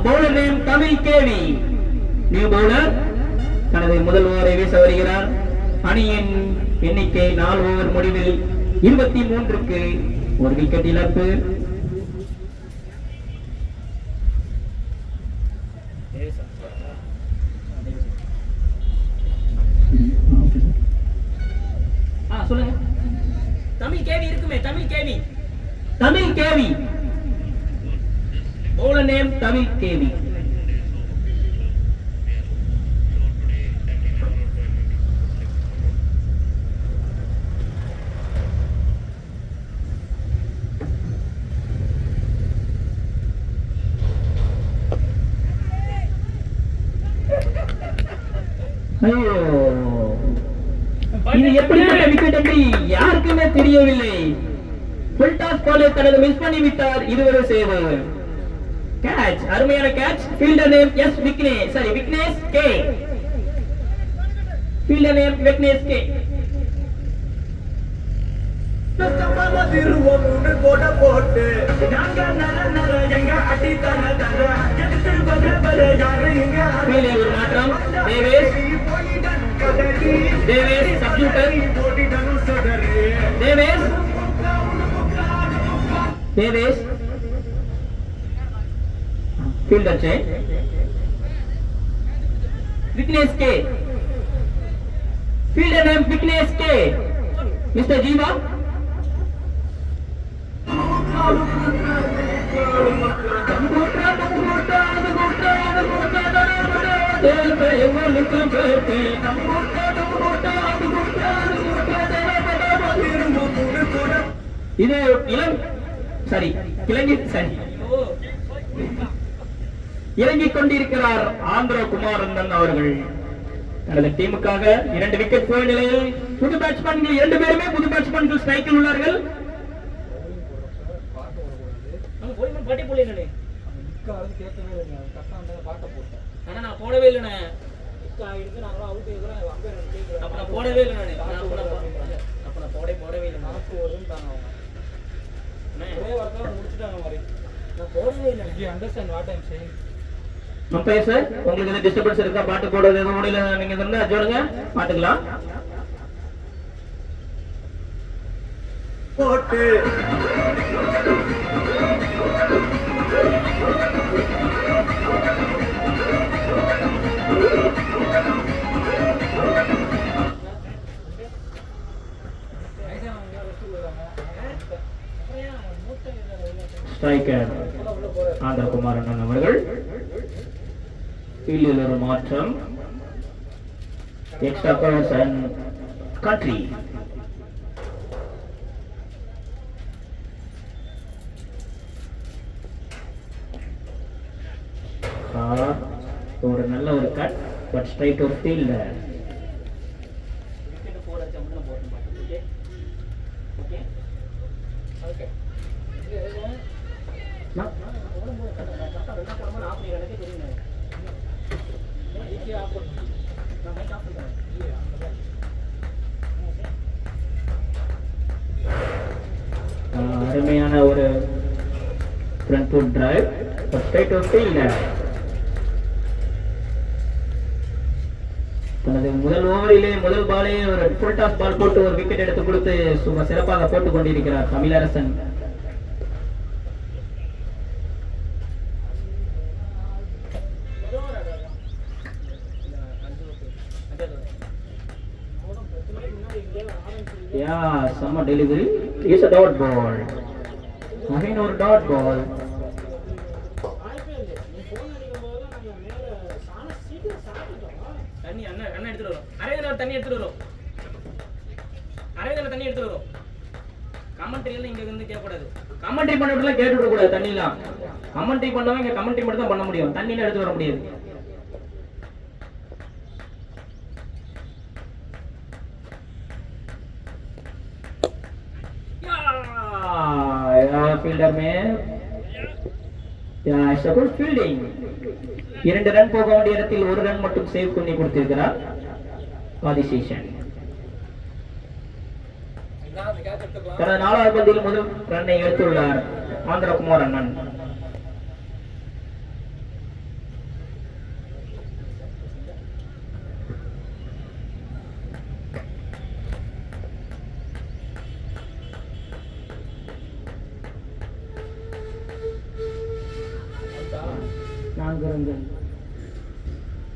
Bowler name Tamil KV. New bowler தனது முதல் ஓவரை வீச வருகிறார். அணியின் எண்ணிக்கை 4 ஓவர் முடிவில் 23க்கு ஒரு விக்கெட் இழப்பு. சொல்லுங்க. தமிழ் கேவி இருக்குமே, Tamil KV. Tamil KV. Bowler name Tamil KV. இது எப்படிப்பட்ட விக்கெட் என்று யாருக்குமே தெரியவில்லை. ஃபுல் டாஸ் பாலை தனது மிஸ் பண்ணி விட்டார். இருவரு சேவை. கேட்ச், அருமையான catch. Fielder name S Vignesh, sorry Vignesh K. Fielder name Vignesh K. ஒரு மாற்றம். Devesh substitute. Devesh fielder change. Vignesh K. Fielder name Vignesh K. Mister Jeeva. இது இறங்கிக் கொண்டிருக்கிறார் ஆந்திர குமாரந்தன் அவர்கள். தனது டீமுக்காக 2 விக்கெட் போய் நிலையில் புது பேட்ஸ்மேன்கள் 2 பேருமே புது பேட்ஸ்மேன்கள் ஸ்ட்ரைக்கில் உள்ளார்கள். போடவே இல்லை. உங்களுக்கு டிஸ்டர்பன்ஸ் இருக்கா? பாட்டு போடுறது எதுவும் முடியல, நீங்க சொல்லுங்க, பாட்டுக்கலாம். போட்டு ஸ்ட்ரைக்கர் ஆந்திர குமாரன் அவர்கள். ஃபீல்டில் ஒரு மாற்றம். Extra covers and country. ஒரு நல்ல ஒரு கட், பட் ஸ்ட்ரைட் ஒரு ஃபீல்டர். அருமையான ஒரு ஃப்ரண்ட் ஃபுட் டிரைவ், ஸ்ட்ரைட் ஒரு ஃபீல்டர். தனது முதல் ஓவரிலே முதல் பாலே ஒரு ஃபுல் டாஸ் பால் போட்டு ஒரு விக்கெட் எடுத்து கொடுத்து சிறப்பாக போட்டுக் கொண்டிருக்கிறார் Tamilarasan. Summer delivery is a dot ball. Again or dot ball. தண்ணி எடுத்துட்டு வரும். கமெண்ட்ரியில இங்க வந்து கேட்க கூடாது. கமெண்ட்ரி பண்ணவங்க கேட்டு விட கூடாது. தண்ணிலாம் கமெண்ட்ரி பண்ணவங்க கமெண்ட்ரி மட்டும் தான் பண்ண முடியும். தண்ணில எடுத்து வர முடியாது. फील्डर में सपोर्ट फील्डिंग 2 ரன் போக வேண்டிய இடத்தில் 1 ரன் மட்டும் சேவ் பண்ணி கொடுத்திருக்கிறார் ஆதிசேஷன். தனது 4வது பந்தில் முதல் ரன்னை எடுத்துள்ளார் ஆந்திரகுமார் அண்ணன்.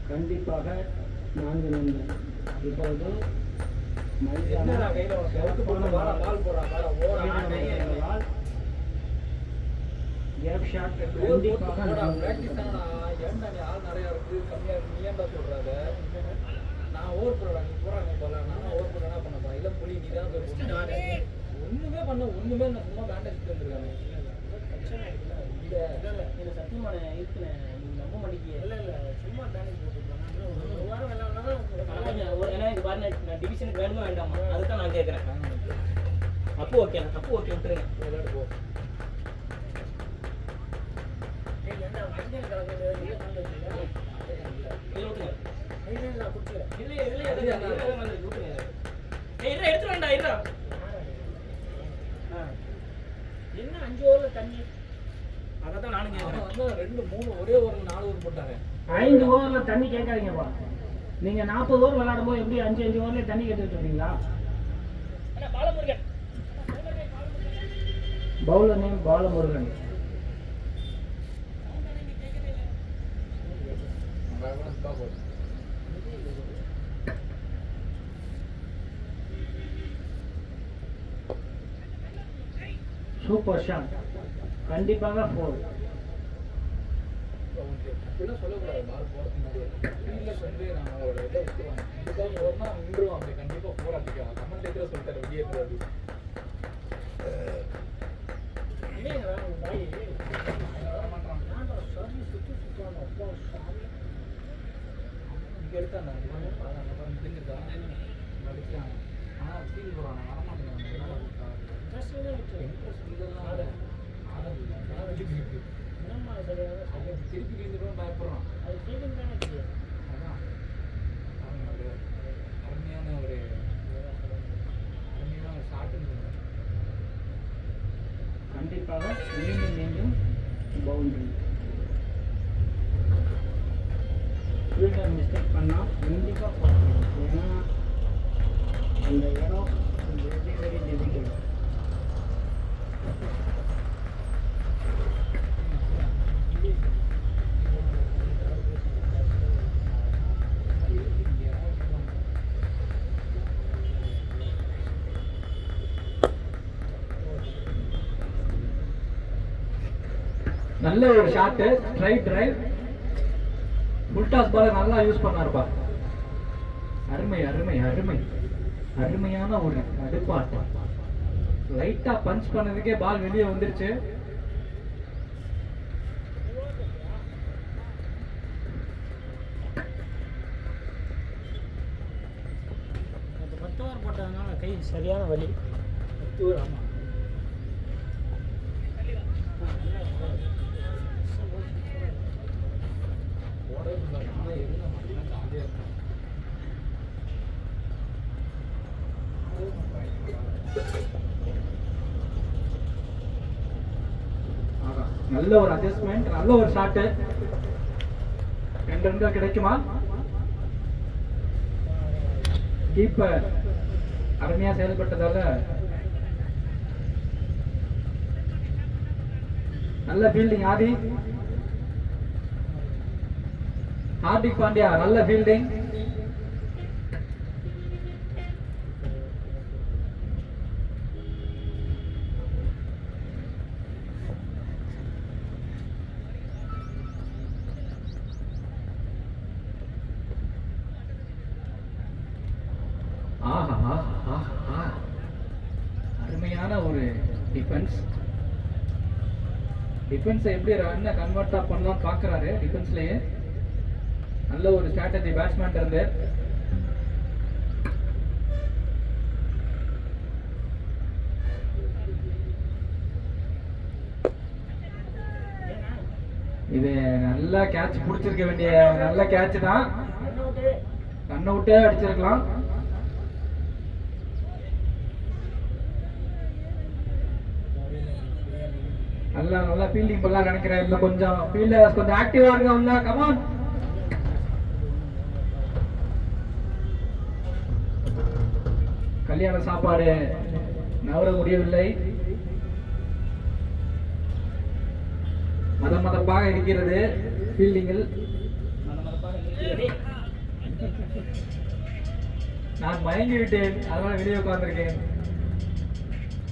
கண்டிப்பாக 4 ரன்கள். இப்போது கேப் ஷாட் கண்டிப்பாக ஒண்ணுமே பண்ண ஒண்ணுமே நான் சும்மா பேண்டேஜ் வந்துருக்காங்க. சத்தியமான இருக்குன்னு நம்ப மாட்டேங்க. இல்ல சும்மா பேண்டேஜ் நான் டிவிஷனுக்கு வேணுமா வேண்டாமா அதுதான் நான் கேட்குறேன். அப்போ ஓகே அப்போ ஓகே விட்டுருங்க விளையாடு போ. எடுத்து வேண்டா இருடா. என்ன 5 ஓவர்ல தண்ணி அதான் நானும் கேட்குறேன். 2 3 ஒரே ஓவரில் 4 ஓவர் போட்டாங்க. 5 ஓவர்ல தண்ணி கேட்காதீங்கப்பா. நீங்க 40 ஓவர் விளையாடும் போது எப்படி 5 ஓவர்ல தண்ணி கேட்டுட்டு இருக்கீங்களா? Bowler name Balamurugan. Super shot கண்டிப்பாக 4. சொல்லக்கூடாது பால் போறதுக்கு முன்னாடி ஃபீல்டர்ஸ் வந்து நான் ஒரு இதை விட்டுருவாங்க. இதுக்காக ஓடனா நின்றுவோம். அப்படி கண்டிப்பாக போராட்டிக்கலாம். கமெண்டேட்டர் சொல்லிட்டாரு வெளியே இருக்காது. இங்கே எடுத்தாங்க முடிஞ்சிருக்காங்க அடிக்கிறாங்க. ஆனால் ஃபீல் போடுறாங்க வரமாட்டேங்கிறாங்க. இன்ட்ரெஸ்ட் இதெல்லாம் திருப்பி விழுந்துடும் பயப்படுறோம். அது ஃபீலிங் தானே. அதான் அருமையான ஒரு ஷாட்டுன்னு கண்டிப்பாக மீண்டும் பவுண்டரி. ஃபீல்டர் மிஸ்டேக் பண்ணால் கண்டிப்பாக போகணும். ஏன்னா அந்த இடம் வெரி வெரி டிஃபிகல்ட். நல்ல ஒரு shot straight drive. Full toss பால நல்லா யூஸ் பண்ணாருப்பா. அருமை அருமை அருமை அருமையான ஒரு அடுப்பாட்டம். லைட்டா பஞ்ச் பண்ணதுக்கே பால் வெளியே வந்துருச்சு. ஓவர் போட்டதுனால கை சரியான வலி. ஆமாம் நல்ல ஒரு அட்ஜஸ்ட்மெண்ட், நல்ல ஒரு ஷாட். 2 ரன்கள் கிடைக்குமா? கீப்பர் அருமையா செயல்பட்டதால நல்ல ஃபீல்டிங். ஆதி ஹார்திக் பாண்டியா நல்ல ஃபீல்டிங். அருமையான ஒரு டிஃபென்ஸ். டிஃபென்ஸை எப்படி ரன்னை கன்வெர்ட் பண்ணலாம் பார்க்குறாரு. டிஃபென்ஸ்லேயே நல்ல ஒரு ஸ்ட்ராட்டஜி பேட்ஸ்மேன் இருந்து. இது நல்லா கேட்ச் பிடிச்சிருக்க வேண்டிய நல்ல கேட்ச் தான். ரன் அவுட்டே அடிச்சிருக்கலாம். நல்லா ஃபீல்டிங் பண்ணலாம் நினைக்கிறேன். இன்னும் கொஞ்சம் ஃபீல்டர்ஸ் கொஞ்சம் ஆக்டிவா இருங்க உள்ள. கமான். கல்யாண சாப்பாடு நவர முடியவில்லை. மதமதப்பாக இருக்கிறது ஃபீல்டிங்கில். நான் மயங்கி விட்டேன், அதனால வெளியே உட்கார்ந்துருக்கேன்.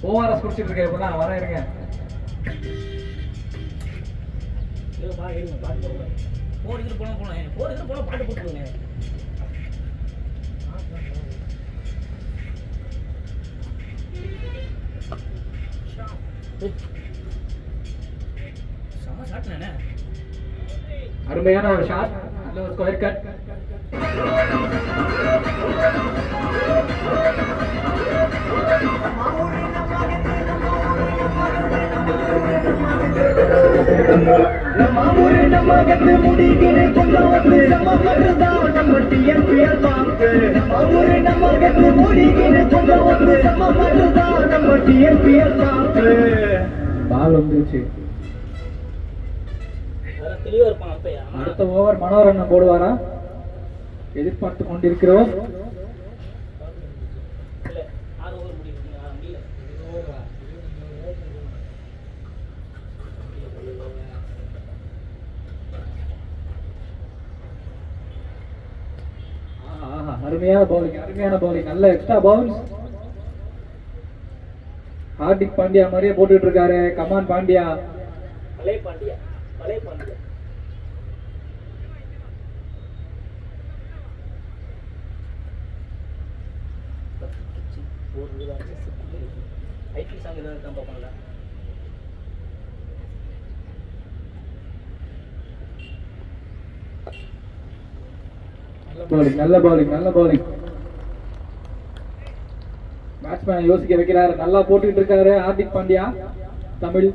ஓஆர்எஸ் குடிச்சிட்டு இருக்கேன். இப்பதான் வரேன் இருங்க. பாட்டு போட்டுருங்க. அருமையான ஒரு ஷாட், நல்ல ஒரு ஸ்கொயர் கட். பால் வந்துருச்சு. அடுத்த ஓவர் மனோரண்ணன் போடுவாரா எதிர்பார்த்து கொண்டிருக்கிறோம். அருமையான பவுலிங், நல்ல எக்ஸ்ட்ரா பவுன்ஸ். ஹார்திக் பாண்டியா மாதிரியே போட்டுட்டு இருக்காரு. கமான் பாண்டியா. நல்ல பவுலிங். பேட்ஸ்மேன் யோசிக்க வைக்கிறாரு. நல்லா போட்டுட்டு இருக்காரு ஹார்திக் பாண்டியா. தமிழ்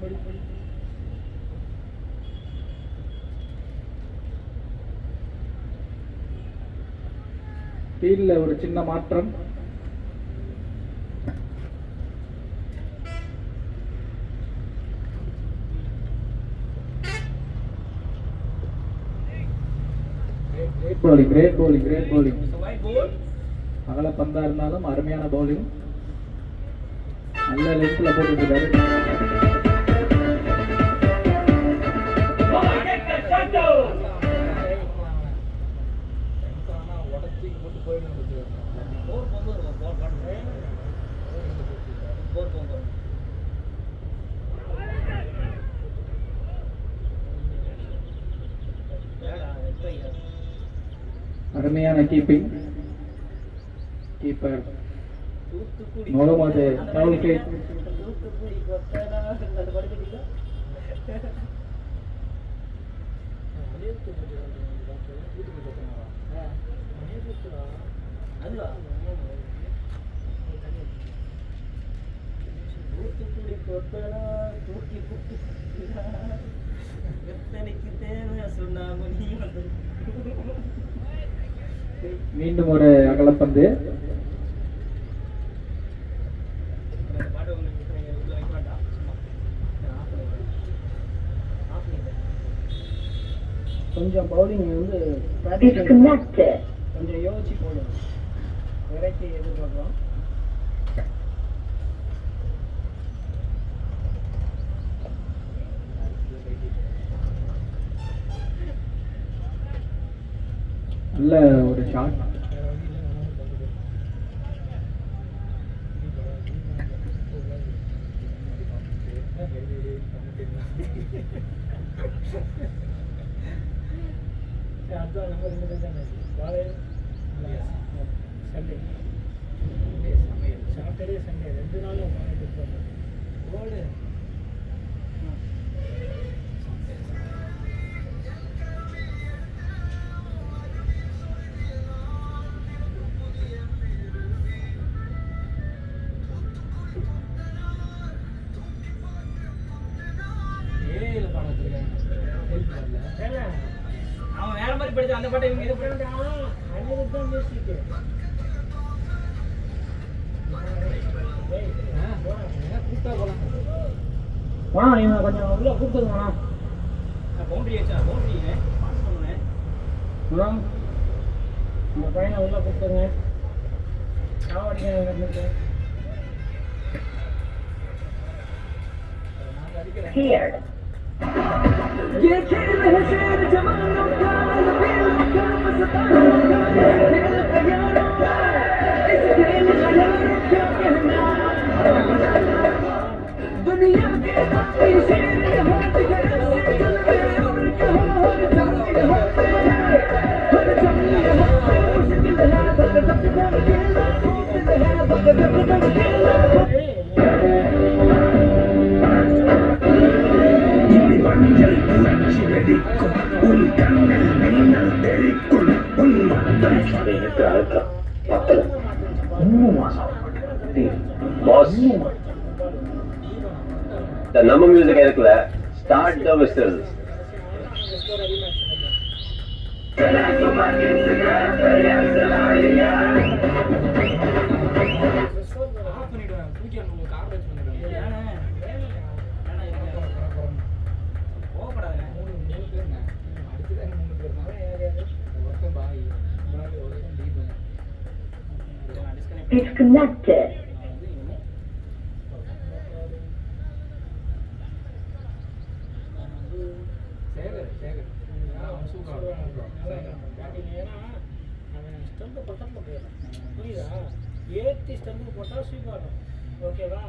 ஃபீல்ட்ல ஒரு சின்ன மாற்றம். Great bowling. அகல பந்தா இருந்தாலும் அருமையான பவுலிங். நல்ல லென்த்ல போட்டுட்டு இருக்காரு. அருமையான கீப்பிங். கீப்பர் முகமது தௌஃபீக். மீண்டும் ஒரு அகலப்பந்து. கொஞ்சம் பவுலிங் வந்து கொஞ்சம் யோசிச்சு போடுங்க. வெரைட்டி எதிர்பார்க்குறோம். நல்ல ஒரு ஷாட். சாட்டர்டே சண்டே 2 நாளும் ஓடு. அவன் வேற மாதிரி படிச்சு அந்த பாட்டை இவங்க இது பண்ணிட்டான். அன்னைக்கு தான் பேசிட்டு கூப்பிட்டா போலாம். போனா நீங்க கொஞ்சம் உள்ள கூப்பிட்டுங்க பவுண்டரி ஆச்சா பவுண்டரி பாஸ் பண்ணுங்க உங்க பையனை உள்ள கூப்பிட்டுங்க சாவடிக்க Here. ये खेल है शेर जवानों का दिल का मस्तानों का दिल प्यारों का इस खेल हजारों का कहना दुनिया के काफी शेर होते हैं चलते और कहो हर जंग होते हैं हर जंग होते मुश्किल है धक धक धक खेलना मुश्किल है धक धक धक खेलना மஞ்சள் புரட்சி வெடிக்கும் உன் கண்ணில் மின்னல் தெரிக்கும் உன் மந்தம் எனக்கு அழுக்கா பத்தல இன்னும் மாசம் பாஸ் நம்ம மியூசிக் இருக்குல்ல ஸ்டார்ட் த விசில்ஸ் ஆஃப் பண்ணிடுவேன் தூக்கி நம்ம கார்பரேட் பண்ணிடுவேன் Disconnected. புரியுதா ஏத்தி ஸ்டம்பு போட்டா ஸ்வீகாரம் ஓகேவா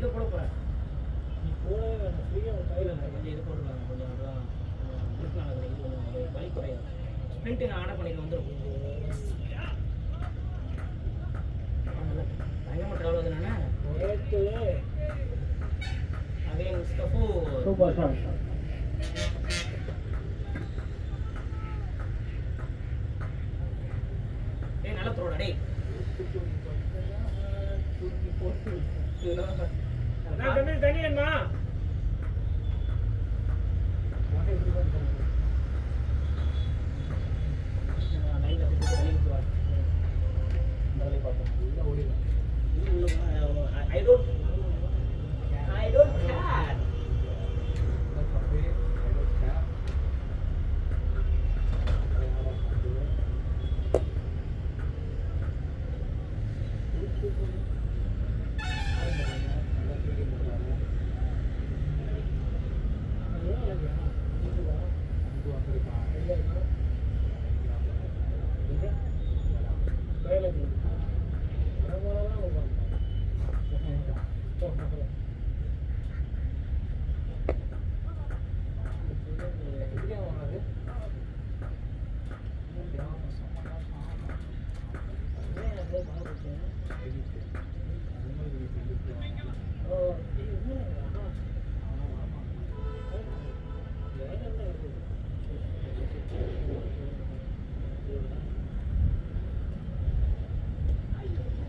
இதை போட போறேன் நீ போடவே வேண்டாம் ஃப்ரீயா கையில் கொஞ்சம் இது போட்டுருக்காங்க கொஞ்சம் அதான் இது கொஞ்சம் வலி குறையாது ஸ்ப்ரிண்ட் நான் ஆர்டர் பண்ணிட்டு வந்துடும் பயங்கரமாக ட்ராவல் வந்து நான் அகைன் ஸ்டஃபோ சூப்பர் ஷாட் ஏய் நல்லா த்ரோடா டேய் நான் தண்ணி வேணுமா I don't care.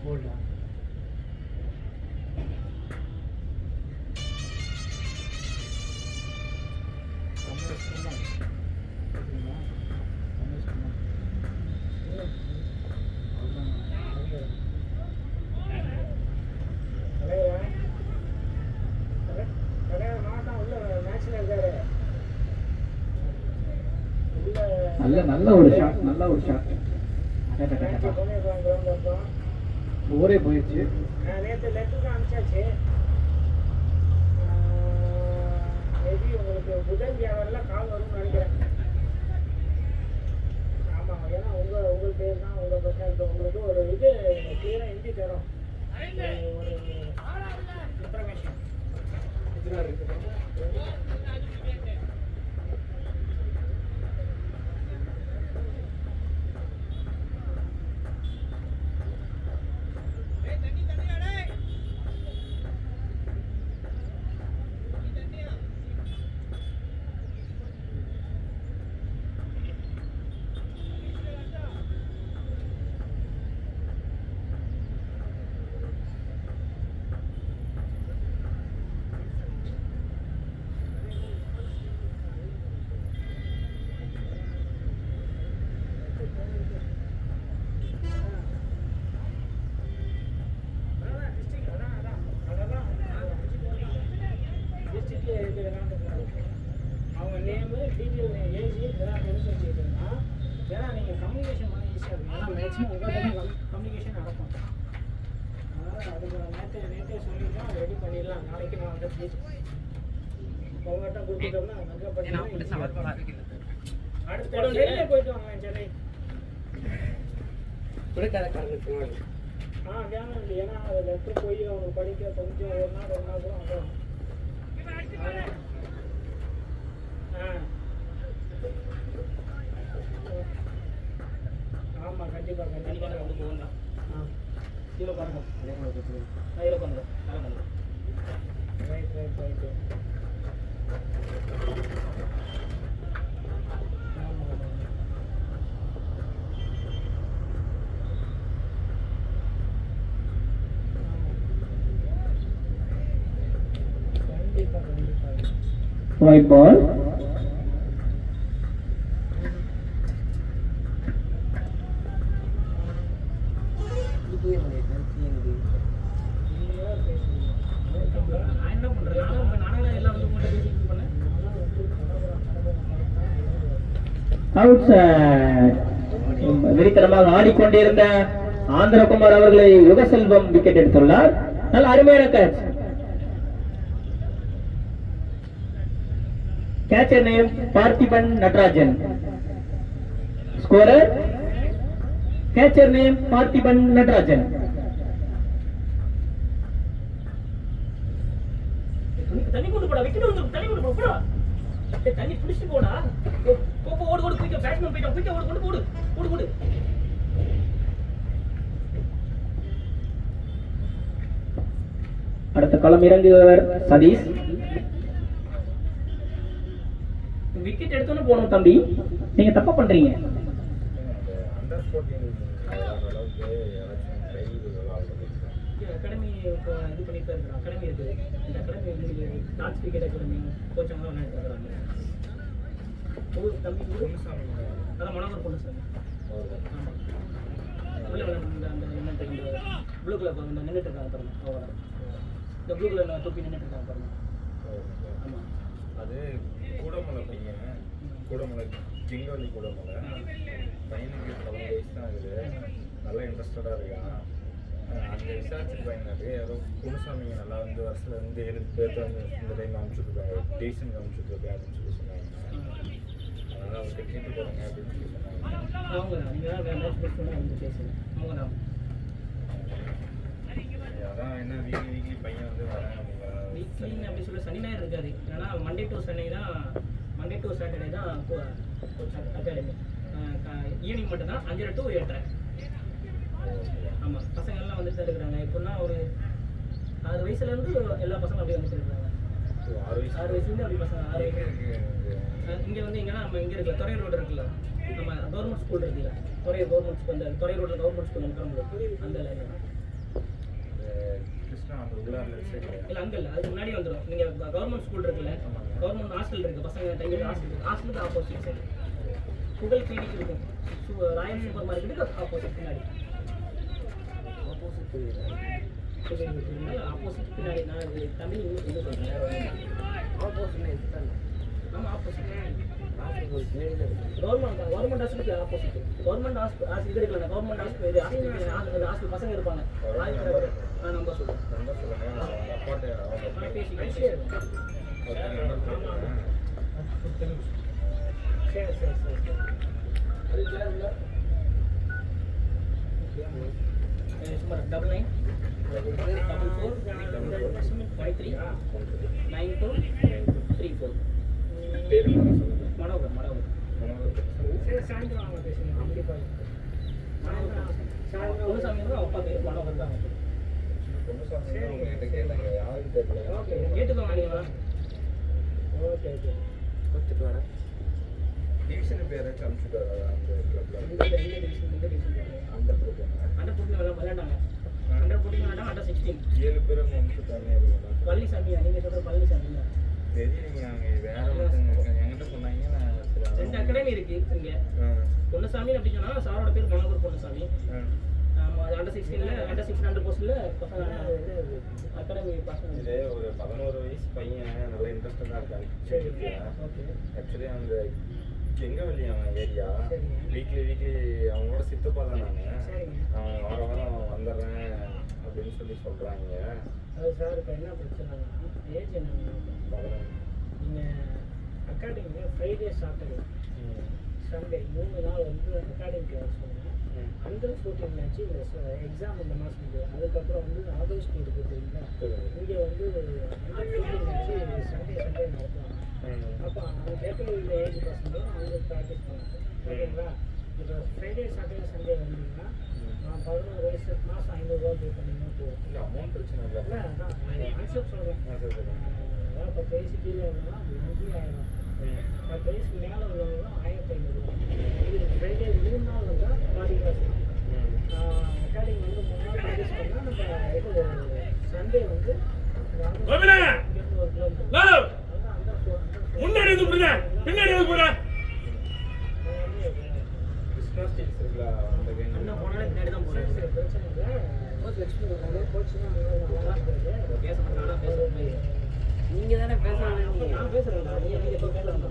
Hold on. நல்ல ஒரு ஷாட் ஓரே போயிடுச்சு நேற்று லெட்டருக்கு அனுப்பிச்சாச்சு மேபி உங்களுக்கு புதன் வியாபாரில் கால் வரும்னு நினைக்கிறேன் ஆமாம் ஏன்னா உங்கள் பேர் தான் உங்கள் பக்கம் உங்களுக்கு ஒரு இது கிளியராக எழுதி தரும் ஒரு இன்ஃபர்மேஷன் ஏன்னா நீங்கள் கம்யூனிகேஷன் பண்ண ஈஸியாக இருக்கும். ஏன்னா மேக்ஸிமம் உங்கள்கிட்ட கம்யூனிகேஷன் நடக்கும். அதனால் அதுக்கு நேற்றே சொல்லிட்டோம், ரெடி பண்ணிடலாம். நாளைக்கு நான் வந்து உங்கள்கிட்ட கொடுத்துட்டோம்னா நல்லா பண்ணி அடுத்த டெல்லியே போயிட்டு வாங்க சென்னை. வேணும் இல்லை, ஏன்னா அது லெட்டர் போய் அவனுக்கு படிக்க கொஞ்சம் ஒரு நாள் 2 நாள் கூட ஆகும். ஆமாம் கண்டிப்பாக கண்டிப்பாக வந்து போகலாம். இதில் பண்ணுறோம், இதில் பண்ணுறோம், நல்லா பண்ணுறோம். Right right right. கண்டிப்பாக கண்டிப்பாக White ball. நான் என்ன பண்ணுறேன், நானே எல்லாம் வந்து உங்கள்கிட்ட பேசிட்டு பண்ணேன். Outside. வெறித்தனமாக ஆடிக்கொண்டிருந்த ஆந்திரகுமார் அவர்களை யுகசெல்வம் விக்கெட் எடுத்துள்ளார். நல்ல அருமையான catch. Catcher name Parthiban Natarajan. Scorer catcher name Parthiban Natarajan. தண்ணி கொண்டு போடா, விக்கெட் வந்து தண்ணி கொண்டு போடா. தண்ணி பிடிச்சிட்டு போடா. ஓடு ஓடு குயிக்க பேட்ஸ்மேன் போயிட்டான், குயிக்க ஓடு கொண்டு போடு ஓடு ஓடு. அடுத்த களம் இறங்குவர் சதீஷ். விக்கெட் எடுத்தோன்னு போகணும் தம்பி, நீங்க தப்பா பண்றீங்க. அண்டர் 14 அளவுக்கு யாராச்சும் ட்ரை விளையாடுறது அகாடமி இப்போ இது பண்ணிட்டு இருக்கிறோம். அகாடமி இருக்குது, இந்த அகாடமி டாட்ஸ் கிரிக்கெட் அகாடமி கோச்சங்கெல்லாம் ஒன்றா எடுத்துக்கிறாங்க. தம்பி பொன்னுசாமி அதான் மனோகர் பொண்ணு சார். ஆமாம், உள்ள அந்த நின்றுட்டு இந்த ப்ளூ கலர் இந்த நின்றுட்டு இருக்காங்க பாருங்க, அவங்க இந்த ப்ளூ கலர் தூக்கி நின்றுட்டு இருக்காங்க பாருங்க. ஆமாம், அது கூடமலை பையன், கூடமலை சிங்கவள்ளி கூடமலை பையனுக்கு 11 வயசு தான் ஆகுது. நல்லா இன்ட்ரெஸ்டடாக இருக்கான். அந்த விசாரிச்சுட்டு பையனாரு யாரோ பொன்னுசாமி நல்லா வந்து வருஷத்துல வந்து 7 பேர்த்து வந்து இந்த டைம் அனுப்பிச்சுட்ருக்காங்க, டேஷனுக்கு அனுப்பிச்சுட்ருக்கேன் அப்படின்னு சொல்லி சொன்னாங்க. அதனால் அவங்கள்ட்ட கேட்டு போகிறாங்க அப்படின்னு சொல்லி சொன்னாங்க. அவங்க நீங்கள் தான் மேட்ச் மிஸ் பண்ணி வந்து பேசுங்க. அவங்க தான் அதான் என்ன வீக்லி பையன் வந்து வரேன் வீக்லின்னு அப்படி சொல்லி சனி ஞாயிறு இருக்காது. ஏன்னா மண்டே டு சண்டே தான், மண்டே டு சாட்டர்டே தான் அகாடமி. ஈவினிங் மட்டும் தான் 5:30 to 8:30. ஆமாம், பசங்கள்லாம் வந்துட்டு தான் இருக்கிறாங்க. இப்போனா ஒரு 6 வயசுலேருந்து எல்லா பசங்களும் அப்படியே வந்துட்டு இருக்காங்க. 6 வயசுலேருந்து அப்படி பசங்க 6 வயசு. இங்கே வந்து எங்கன்னா நம்ம இங்கே இருக்கல, துறை ரோடு இருக்குல்ல, நம்ம கவர்மெண்ட் ஸ்கூல் இருக்குல்ல, துறை கவர்மெண்ட் ஸ்கூல், அந்த துறை ரோட்டில் கவர்மெண்ட் ஸ்கூல் நமக்கு அந்த லைனில் தான். இல்லை அங்கே இல்லை, அதுக்கு முன்னாடி வந்துடும். நீங்கள் கவர்மெண்ட் ஸ்கூல் இருக்குல்ல, கவர்மெண்ட் ஹாஸ்டல் இருக்குது, பசங்க தங்கி ஹாஸ்டல், ஹாஸ்டலுக்கு ஆப்போசிட் சைடு புகழ் கிளினிக் இருக்கும். ராயல் சூப்பர் மார்க்கெட்டுக்கு ஆப்போசிட் பின்னாடி, ஆப்போசிட் பின்னாடி. நான் இது தமிழ் இங்கிலீஷ் வந்து சொல்கிறேன். ஆமாம், opposite government hospital opposite. Government hospital இது இருக்குல்ல, கவர்மெண்ட் ஹாஸ்பிட்டல் இது ஹாஸ்பிட்டல் பசங்க இருப்பாங்க. நான் நம்பர் சொல்கிறேன், பேசி சரி சரி சரி சும்மா 99 44 53 92 34. மனோகர் மனோகர். சரி, சாயந்தரம் அவங்க பேசுங்க. கண்டிப்பாக பொன்னுசாமி தான் அப்பா பேர், மனோகர் தான். ஓகே, கேட்டுக்கோங்க நீங்கள். ஓகே ஓகே, கொடுத்துட்டு வரேன். டிவிஷன் பேர் அனுப்பிச்சுட்டு அந்த கிளப்ல இந்த டிவிஷன் அண்டர் 14 விளையாண்டாங்க. அண்டர் 14 விளையாண்டாங்க. அண்டர் 16 7 பேர் அனுப்பிச்சுட்டாங்க. பழனிசாமி, நீங்கள் சொல்கிற பழனிசாமி தான் தெரியுங்க. அவங்க வேற ஒருத்தங்க என்கிட்ட சொன்னாங்க. நான் 2 அகாடமி இருக்கு இங்கே. பொன்னுசாமி அப்படின்னு சொன்னால் சாரோட பேர் மனோகர் பொன்னுசாமி. ஆமாம், அது அண்டர் 16 அண்டர் 16 அண்டர் போஸ்டில் பசங்க அகாடமி பசங்க. இது ஒரு 11 வயசு பையன் நல்லா இன்ட்ரெஸ்டடாக இருக்காங்க. சரி, ஓகே. ஆக்சுவலி அந்த கெங்கவல்லி அவன் ஏரியா. சரிங்க. வீக்லி அவங்களோட சித்தப்பா தான் நான். சரிங்க. அவன் வாரம் வந்துடுறேன் அப்படின்னு சொல்கிறாங்க. அது சார் இப்போ என்ன பிரச்சனைனா ஏஜ் என்ன நீங்கள் அகாடமியில் ஃப்ரைடே சாட்டர்டே சண்டே 3 நாள் வந்து அகாடமி கிளாஸ் சொன்னேன். அண்டர் 14 மேட்ச்சு எக்ஸாம் இந்த மாதம் முடியும். அதுக்கப்புறம் வந்து ஆகஸ்ட் இருக்குது தெரியுங்களா, இங்கே வந்து அண்டர் 14 மேட்ச்சு சண்டே நடத்துவாங்க. அப்போ அவங்க கேட்கல இந்த ஏஜ் பசங்க அவங்க ப்ராக்டிஸ் பண்ணுவாங்க. ஓகேங்களா? இப்போ ஃப்ரைடே சாட்டர்டே சண்டே வந்தீங்கன்னா நான் 11 வயசு மாதம் 500 பே பண்ணிங்கன்னா போகும். இல்லை அமௌண்ட் பிரச்சனை இல்லை. இல்லை அதான் கான்செப்ட் சொல்கிறேன். அதாவது 10 வயசு கீழே வேணும்னா மந்த்லி 1000, 10 வயசுக்கு மேலே உள்ளவங்களும் 1500. இது ஃப்ரைடே 3 நாள் வந்தால் பாடி கிளாஸ். அகாடமி வந்து 3 நாள் ப்ராக்டிஸ் பண்ணால் நம்ம இது சண்டே வந்து இங்கேருந்து 1 கிலோமீட்டர் முன்னாடி வந்து புரியுதா பின்னாடி வந்து போறா கிருஷ்ணா ஸ்டீல்ஸ் இருக்குல்ல அந்த கேங். அண்ணா போனாலே பின்னாடி தான் போகிறேன். சரி பிரச்சனை இல்லை. கோச் எக்ஸ்பிளைன் பண்ணாலே கோச்சுன்னா நல்லா இருக்குது. பேச மாட்டாங்க பேசுகிறேன். நீங்கள் தானே பேசுகிறேன். நான் பேசுகிறேன். நீங்கள் எப்போ பேசலாம்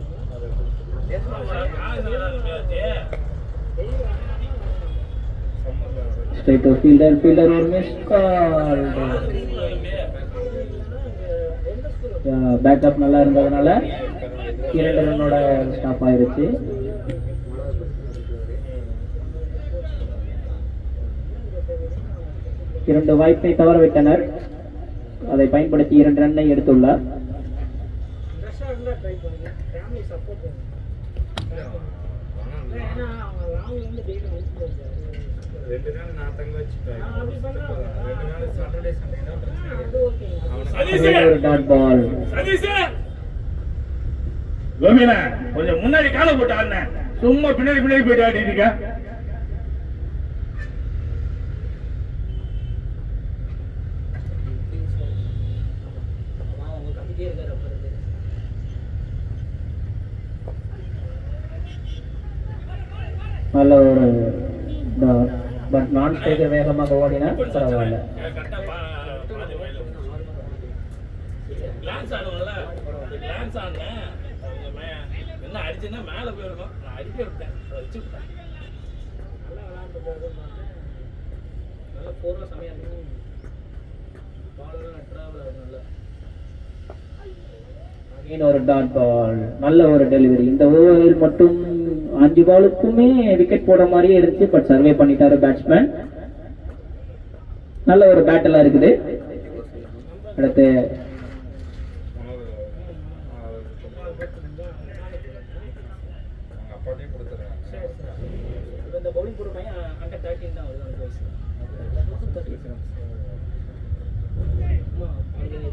Straight to fielder or missed call. Backup நல்லா இருந்ததுனால 2 ரன்னோட ஸ்டாப் ஆயிருச்சு. இரண்டு வாய்ப்பை தவறவிட்டனர். அதை பயன்படுத்தி 2 ரன்னை எடுத்துள்ளார். ட்ரெஸ்ஸாக இருந்தால் ட்ரை பண்ணுங்கள். ஃபேமிலி சப்போர்ட் வேணும். ஏன்னா அவங்க லாங்லேருந்து டெய்லி வந்து 2 நாள் நான் தங்க வச்சுட்டேன். அப்படி பண்ணா 2 நாள் சாட்டர்டே சண்டே தான் பிரச்சனை. அது ஓகேங்க. சதீஷ் ஒரு டாட் பால். சதீஷ் கோவினா கொஞ்சம் முன்னாடி காலை போட்டு ஆடுன சும்மா பின்னாடி போயிட்டு ஆடிட்டு இருக்க. அவங்க கத்திட்டே இருக்காரு அப்போ இருந்து. நல்ல ஒரு பட் நான் ஸ்ட்ரைக்கர் வேகமாக ஓடினா பரவாயில்ல. கிளான்ஸ் ஆடுவோம்ல, கிளான்ஸ் ஆடினேன் என்ன அடிச்சுன்னா மேலே போயிருக்கும். நான் அடிக்க விட்டேன், வச்சு விட்டேன். நல்லா விளாண்டு போகுதுன்னு பார்த்தேன். நல்லா போடுற சமயம் இருக்கும். பாலெல்லாம் நட்டுறாவில் நல்லா. ஒரு டாட் பால். நல்ல ஒரு டெலிவரி. இந்த ஓவரில் மட்டும் 5 பாலுக்குமே விக்கெட் போட மாதிரியே இருந்துச்சு. பட் சர்வே பண்ணிட்டாரு பேட்ஸ்மேன். நல்ல ஒரு பேட்டலா இருக்குது. அடுத்து அவங்க அப்பாட்டையே கொடுத்துட்றாங்க. சரி சரி. இப்போ இந்த பவுலிங் போடுற பையன் அண்டர் 13 தான் வருது அவனுக்கு வயசு. அம்மா அவங்க இதில்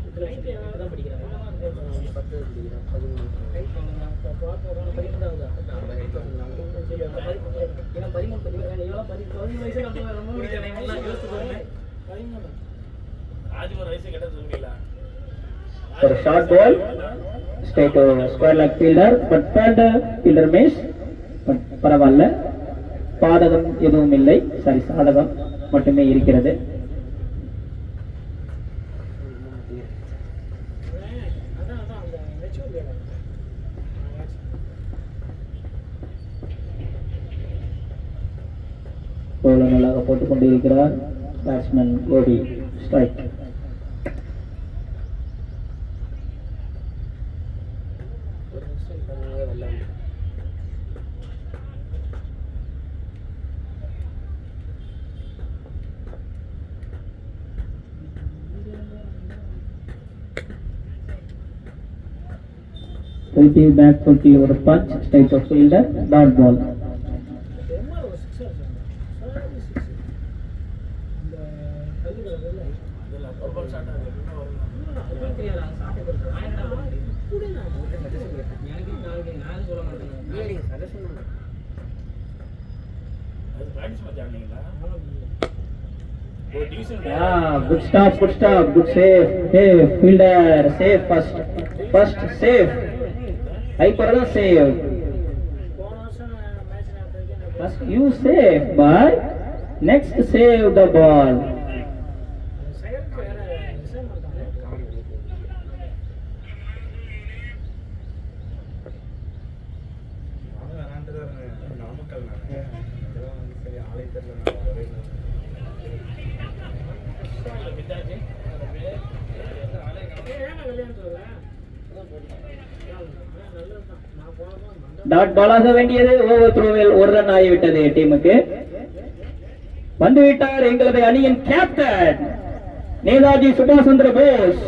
தான் படிக்கிறாங்க. 10 படிக்கிறான். 13 இப்போ பார்த்து 13 ஆகுதா? ஏன்னா 13 படிக்கிறாங்க. நீங்களாம் 15 வயசு நம்ம ரொம்ப முடிக்கிறேன். எல்லாம் யோசிச்சு பாருங்க. 13 ராஜ்மோகன் வயசு கிட்ட சொல்லிடல. ஒரு short ball straight to square leg fielder. But fielder miss. But பரவாயில்ல, பாதகம் எதுவும் இல்லை. சாரி, சாதகம் மட்டுமே இருக்கிறது. அதான் அந்த மெச்சூர் வேணும். போல நல்லாக போட்டுக் கொண்டிருக்கிறார் பேட்ஸ்மேன் கோபி. ஸ்ட்ரைக். ஒரு நிமிஷம் பண்ணாலே வெள்ளாண்டு. Relative back 20 over punch. Straight to fielder. Dot ball. MR ஒரு 6 அடிச்சாங்க. சாரி 6. இந்த கல்லுல இதில் பர்பல் ஷாட் அது எப்படின்னா வரும். அது தெரியாது. சாப்பிட்டு கொடுத்து நான் என்ன பண்ணுறேன் கூட நான் எனக்கு நான் சொல்ல மாட்டேன். நீங்க சஜஷன் பண்ணுங்க. அது ப்ராக்டிஸ் மேட்ச் ஆடினீங்களா? ஒரு division Yeah, good stop. Good save. Hey, fielder, save first save. I put save. போன வருஷம் match நடத்திருக்கேன். First you save, but next save the ball. செயலுக்கு வேற விஷயம் இருக்காங்க. வாங்க விட்டாச்சு அப்படியே என்ன ஆளே காணோம். ஏன் கல்யாணத்துல நல்லதுதான். நான் போனப்போ டாட் பாலாக வேண்டியது ஓவர் த்ரோவில் ஒரு ரன் ஆகிவிட்டது டீமுக்கு. வந்துவிட்டார் எங்களது அணியின் கேப்டன் நேதாஜி சுபாஷ் சந்திர போஸ்.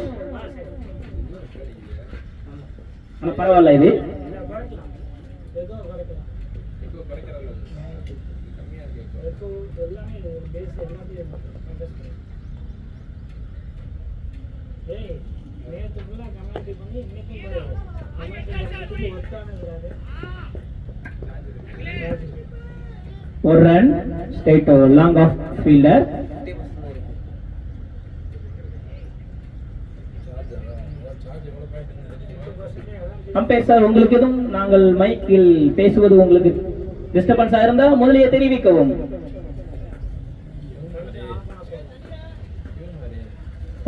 ஆனா பரவாயில்ல, இது ஏதோ கிடைக்கலாம். இப்போ குறைக்கிறாங்க கம்மியாக இருக்கு. இப்போ எல்லாமே ஒரு பேஸ் எல்லாத்தையும் ஏய் நேற்று ஃபுல்லாக கமெண்ட் பண்ணி இன்னைக்கும் கமெண்ட் ஒர்த்தானுங்கிறாரு. ஒரு run straight long off fielder. Charge எவ்வளோ பாயிண்ட் அம்பேர் சார், உங்களுக்கு எதுவும் நாங்கள் மைக்கில் பேசுவது உங்களுக்கு டிஸ்டர்பன்ஸா இருந்தா முதலியே தெரிவிக்கவும்.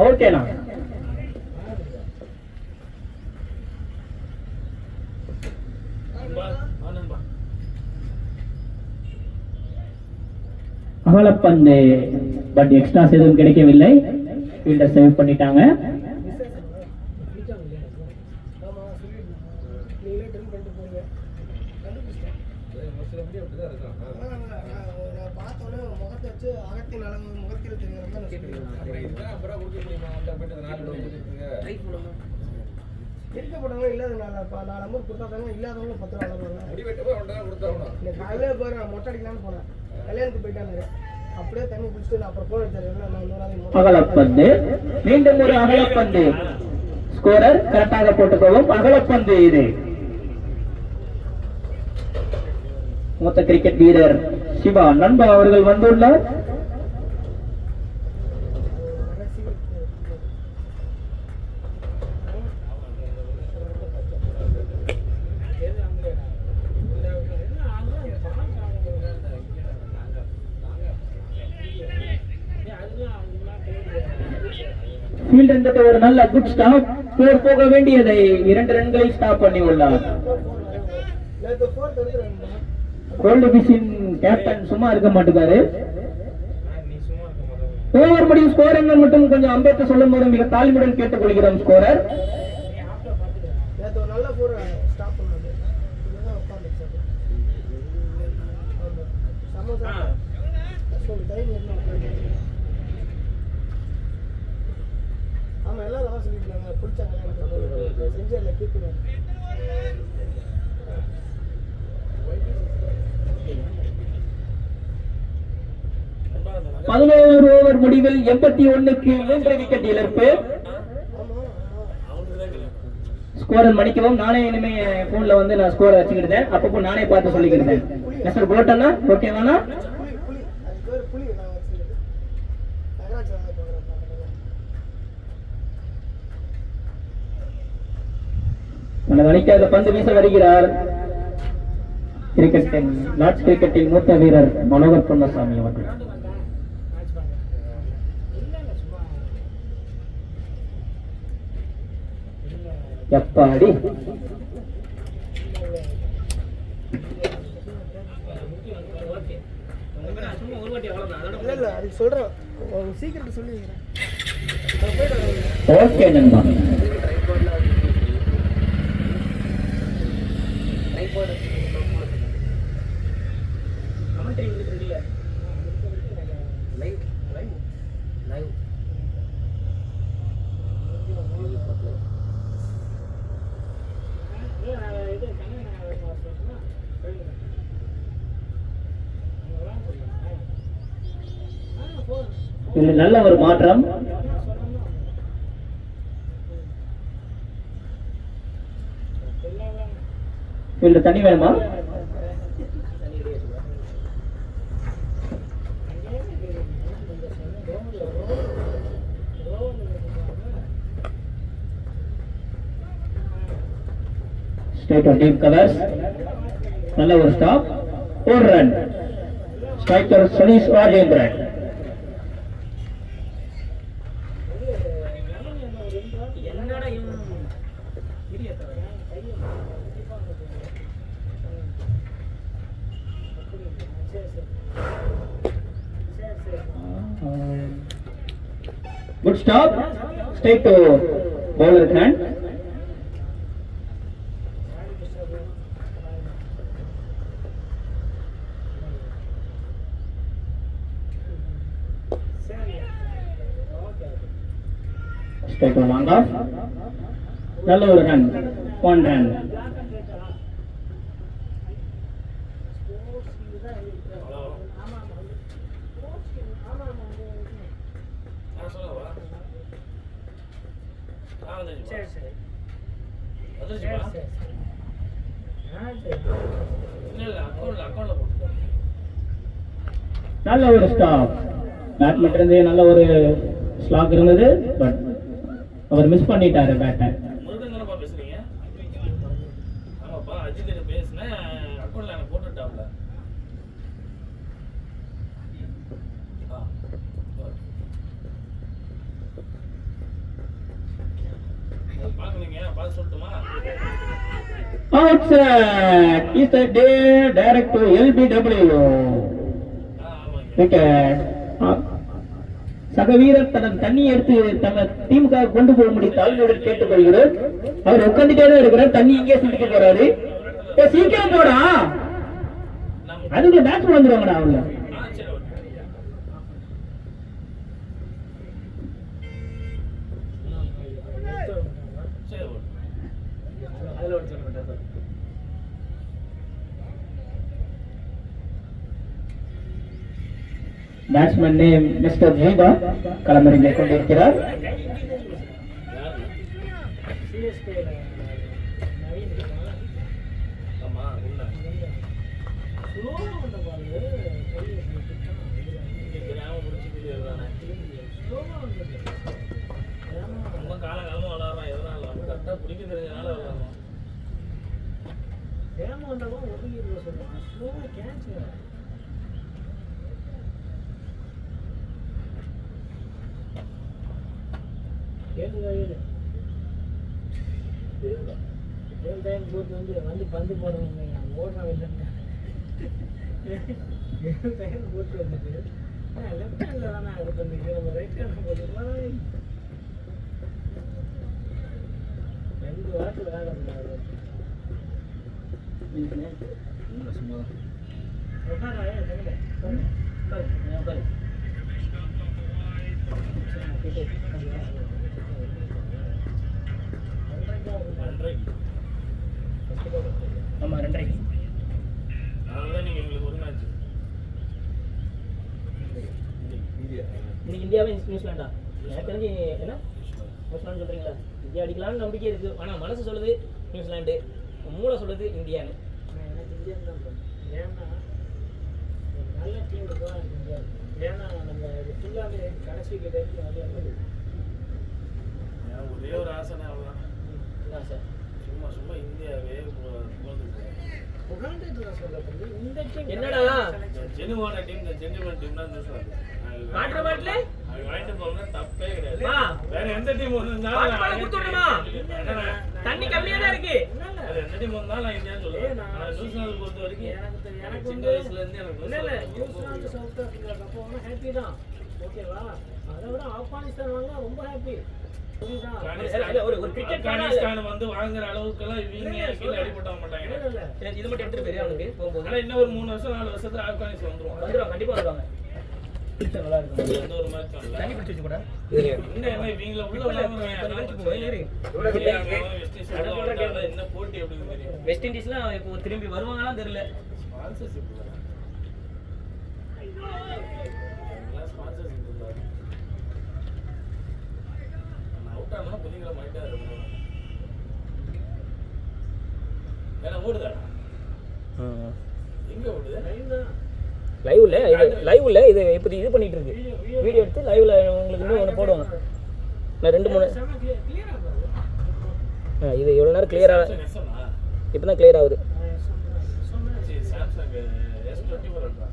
ஓகேண்ணா. நண்பா ஆ நண்பா அகலப்பந்து பட் எக்ஸ்ட்ராஸ் எதுவும் கிடைக்கவில்லை. ஃபீல்டர் சேவ் பண்ணிட்டாங்க. இருக்கப்பட்டவங்க இல்லாதனால 4 அமௌண்ட் கொடுத்தாங்க, இல்லாதவங்க 10 ரூபா வளர்வாங்க. இந்த காலையில போய் நான் மொட்டை அடிக்கலான்னு போனேன், கல்யாணத்துக்கு போயிட்டாங்க. அப்படியே தண்ணி குடிச்சிட்டு நான் அப்புறம் போன் வச்சிருக்கேன். அகலப்பந்து, மீண்டும் ஒரு அகலப்பந்து. ஸ்கோரர் கரெக்டாக போட்டுக்கவும். அகலப்பந்து இது. மூத்த கிரிக்கெட் வீரர் சிவா நண்பா அவர்கள் வந்துள்ளார். ஃபீல்டர் ஒரு நல்ல குட் ஸ்டாப். போக வேண்டியதை 2 ரன்களை ஸ்டாப் பண்ணி உள்ளார். கோல்டு பிஷின் கேப்டன் சும்மா இருக்க மாட்டேங்காரு. ஓவர் முடியும் ஸ்கோர் என்ன மட்டும் கொஞ்சம் அம்பேத்கர் சொல்லும் போது மிக தாழ்மையுடன் கேட்டுக்கொள்கிறோம். ஸ்கோரர் நல்ல போர் ஸ்டாப் பண்ணாரு. ஆமா எல்லாரும் தான் சொல்லிருக்காங்க, பிடிச்சாங்க செஞ்சு கேட்குறாங்க. 11 ஓவர் முடிவில் 81க்கு 3 விக்கெட் இழப்பு. ஸ்கோரர் மணிக்கவும். நானே இனிமே போன்ல வந்து நான் ஸ்கோரை வச்சுக்கிட்டேன். அப்பப்போ நானே பார்த்து சொல்லிக்கிட்டேன். மிஸ்டர் போட்டனா ஓகேவானா? புலி அது பேர் புலி. நான் வச்சிருக்கேன் நகராட்சி தனது அணிக்காக பந்து வீச வருகிறார் கிரிக்கெட்டின் லார்ட்ஸ் கிரிக்கெட்டின் மூத்த வீரர் மனோகர் பொன்னசாமி அவர்கள். எப்பாடி இல்ல அதுக்கு சொல்றேன், சீக்கிரம் சொல்லி வைக்கிறேன். ஓகே நண்பா. இது நல்ல ஒரு மாற்றம். இதுல தண்ணி வேணுமா? Straight on deep covers. நல்ல ஒரு ஸ்டாப். ஒரு run. Striker Satish Rajendran. Good stop. Straight to bowler hand. Straight to long off. நல்ல ஒரு ரன். 1 run. சொல்லவா சரி சரி வந்துருச்சுப்பா இல்ல அக்கௌண்ட்ல போட்டுருக்கேன். நல்ல ஒரு ஸ்டாப். பேட்மெண்ட் இருந்து நல்ல ஒரு ஸ்லாக் இருந்தது, பட் அவர் மிஸ் பண்ணிட்டாரு பேட்டை. முருகன் தானப்பா பேசுறீங்க? ஆமாப்பா, அஜித் கிட்ட பேசினேன், அக்கௌண்ட்ல எனக்கு போட்டுட்டாப்ல. பாக்குறீங்க, பார்த்து சொல்லட்டுமா? Outside is the direct to LBW. ஆமாங்க. Wicket. சக வீரர் தனது தண்ணி எடுத்து தங்க டீமுக்காக கொண்டு போக முடியும் தாழ்மையுடன் கேட்டுக்கொள்கிறார். அவர் உட்காந்துட்டே தான் இருக்கிறார், தண்ணி இங்கே சுட்டிக்க போறாரு. சீக்கிரம் போடா, அதுக்குள்ள பேட்ச் வந்துருவாங்கடா அவங்க. சரி ஓகே. சரி ஓகே. அதில் ஒரு சொல்ல மாட்டேன் sir. Batsman name mister Jeeva களமிறங்கிக் கொண்டிருக்கிறார். சிஎஸ்கே நவீன் இருக்காங்களா? ஆமா உள்ள ஸ்லோவாக வந்த பாருங்க, இங்க கிராமம் முடிச்சுட்டு இருக்கானே. ஸ்லோவாக வந்தது. ரொம்ப காலகாலமா விளாடுறான். எதனால அவன் கரெக்டாக பிடிக்க தெரிஞ்சனால விளாடுறான். வேகமாக வந்தாலும் ஒதுங்கி சொல்லுவாங்க, ஸ்லோவாக கேட்ச் ஏழு டைம் போட்டு வந்து பந்து போடுறவங்க ஓடுறா இல்லைன்னு 7 டைம் போட்டு வந்துட்டு லெஃப்ட் ஹேண்டில் தானே அது பண்ணிட்டு நம்ம ரைட் ஹேண்டில் போட்டுக்கலாம். 2 வாரத்தில் விளையாட முடியாது. உட்காரா உட்காரு. ஆமா 2.5. அதனால நீங்க எங்களுக்கு ஒரு மேட்ச் இன்னைக்கு இந்தியாவே நியூசிலாண்டா? எனக்கு தெரிஞ்சு என்ன நியூசிலாண்டு சொல்றீங்களா? இந்தியா அடிக்கலாம்னு நம்பிக்கை இருக்கு, ஆனா மனசு சொல்லுது நியூசிலாண்டு, மூளை சொல்லுது இந்தியான்னு. எனக்கு இந்தியா தான். ஏன்னா நல்ல டீம் தான் இந்தியா. ஏன்னா நம்ம ஃபுல்லாகவே கடைசி டைம் வந்து ஒரே ஒரு ஆசனை அவ்வளோதான். சார் சும்மா இந்தியாவே என்னடா ஜெனுவான டீம், இந்த ஜென்டில்மேன் டீம் தான் நியூசிலாந்து. வாட்டர் பாட்டில் அது வாங்கிட்டு போனா தப்பே கிடையாது. வா. வேற எந்த டீம் வாட்டர் பாட்டில் கொடுத்துடணுமா? தண்ணி கம்மியா தான் இருக்கு. அது எந்த டீம் வந்தாலும் நான் இந்தியான்னு சொல்லுவேன். ஆனா நியூசிலாந்து பொறுத்த வரைக்கும் எனக்கு சின்ன வயசுல இருந்து எனக்கு நியூசிலாந்து சவுத் ஆப்பிரிக்கா கப் வாங்கினா ஹாப்பி தான், ஓகேவா? அதை விட ஆப்கானிஸ்தான் வாங்கினா ரொம்ப ஹாப்பி. ஆப்கானிஸ்தான் வந்து வாங்குற அளவுக்குலாம் இவங்க கீழே அடிபட்ட மாட்டாங்க. இது மட்டும் எடுத்துட்டு போயிரு அவனுக்கு போகும்போது. ஆனா இன்னும் ஒரு 3 வருஷம் 4 வருஷத்துல ஆப்கானிஸ்தான் வந்துருவாங்க. கண்டிப்பா வருவாங்க. நல்லா இருக்கும். எந்த ஒரு மேட்ச் தண்ணி பிடிச்சி வச்சு கூட என்ன இவங்கள உள்ள என்ன போட்டி அப்படின்னு தெரியும். வெஸ்ட் இண்டீஸ்லாம் இப்போ திரும்பி வருவாங்களாம் தெரியல. ஸ்பான்சர்ஷிப் ஸ்பான்சர்ஷிப் அவுட் ஆனா புதிகளை மாட்டா இருக்கும். வேற ஓடுதா? எங்க ஓடுது? லைவ்ல இது இப்படி இது பண்ணிட்டு இருக்கு. வீடியோ எடுத்து லைவ்ல உங்களுக்கு இன்னும் ஒன்று போடுவாங்க. நான் 2-3 இது எவ்வளோ நேரம் கிளியரா இப்போ தான் கிளியர் ஆகுது. சாம்சங் S24 இருக்கா?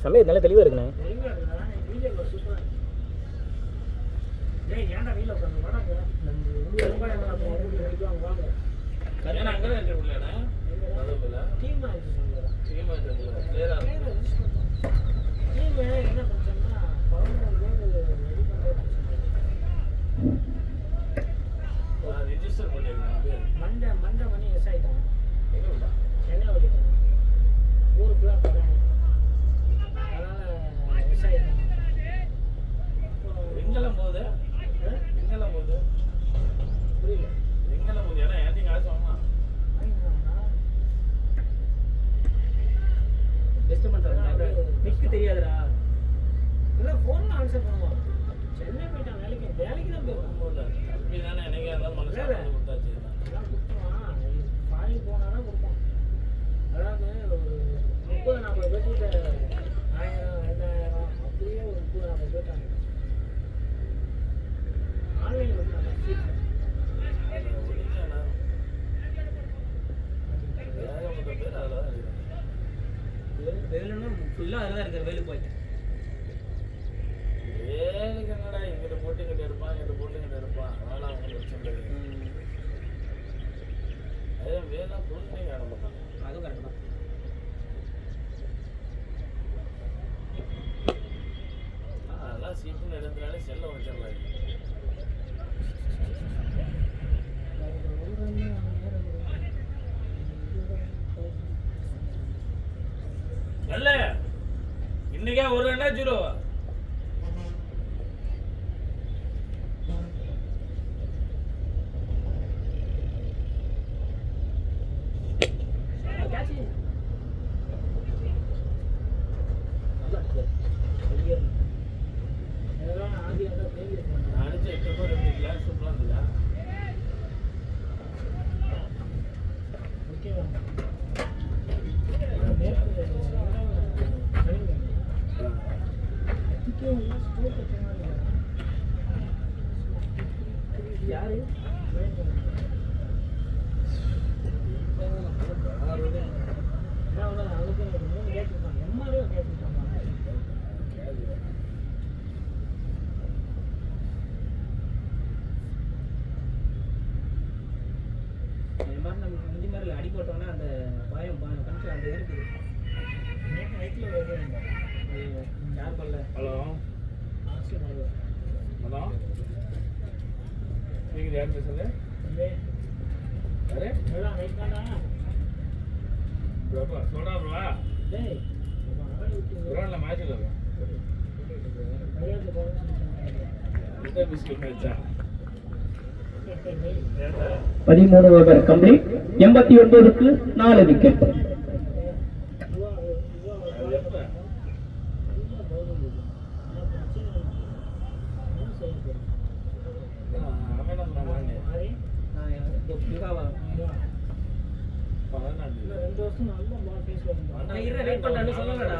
சமயம் நல்லா தெளிவாக இருக்குண்ணே. ஏன்னா அங்கே தான் இருக்கு. டீம் டிஸ்டர்பன்ஸ் ஆகும். நிக்கு தெரியாதுடா. இல்லை ஃபோனில் ஆன்சர் பண்ணுவான். சென்னை போயிட்டான் வேலைக்கு தான் போயிருக்கான். தம்பி தானே என்னைக்கா இருந்தாலும் மனசு கொடுத்தாச்சு. எல்லாம் கொடுத்துருவான். ஃபாரின் போனால் தான் கொடுப்பான். அதாவது ஒரு 30-40 பேர்கிட்ட 1000-2000 அப்படியே ஒரு 30-40 பேர்ட்டாங்க. ஆன்லைனில் வந்து நல்லா சீட். ஏகப்பட்ட பேர் அதில் தான் இருக்காங்க. வேலுன்னா ஃபுல்லாக அதில் தான் இருக்காரு. வேலு போய் வேலைக்கு என்னடா இங்கிட்ட போட்டு இங்கிட்ட இருப்பான், இங்கிட்ட போட்டு இங்கிட்ட இருப்பான். அதனால அவங்க பிரச்சனை இல்லை. அதே வேலை பொழுதுனே ஆட மாட்டாங்க. அதுவும் கரெக்ட் தான். அதெல்லாம் சீப்புன்னு எடுத்துனாலே செல்ல வச்சிடலாம். நல்ல இன்னைக்கே ஒரு என்ன ஜீரோ அடிச்சு 8 பேர் 2 கிளாஸ் சூப்பராக இருந்ததா? யாரு அது மாதிரி நம்ம முந்தி மாதிரி அடி போட்டோம்னா அந்த பயம் கணக்கு அந்த இருக்குது. யார் பண்ணல? ஹலோ ஹலோ நீங்கள் யார் பேசுறது? யாரு ப்ரோ சொல்கிறா ப்ரோ ப்ரோனில் மேட்ச் இல்லை பிஸ்கட் மேட்சா 13 ஓவர் கம்ப்ளீட். 89க்கு 4 விக்கெட். வெயிட் பண்ணு சொல்லலடா.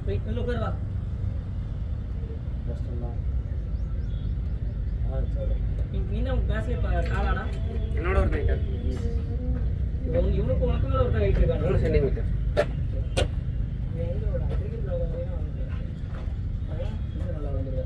வெயிட் பண்ணு உட்காருடா. நீனா பேசல காலாடா. என்னோட ஒரு மீட்டர் இவனுக்கு உனக்கு மேல ஒரு வெயிட் இருக்கா? 3 சென்டிமீட்டர். நல்லா வந்துருக்க.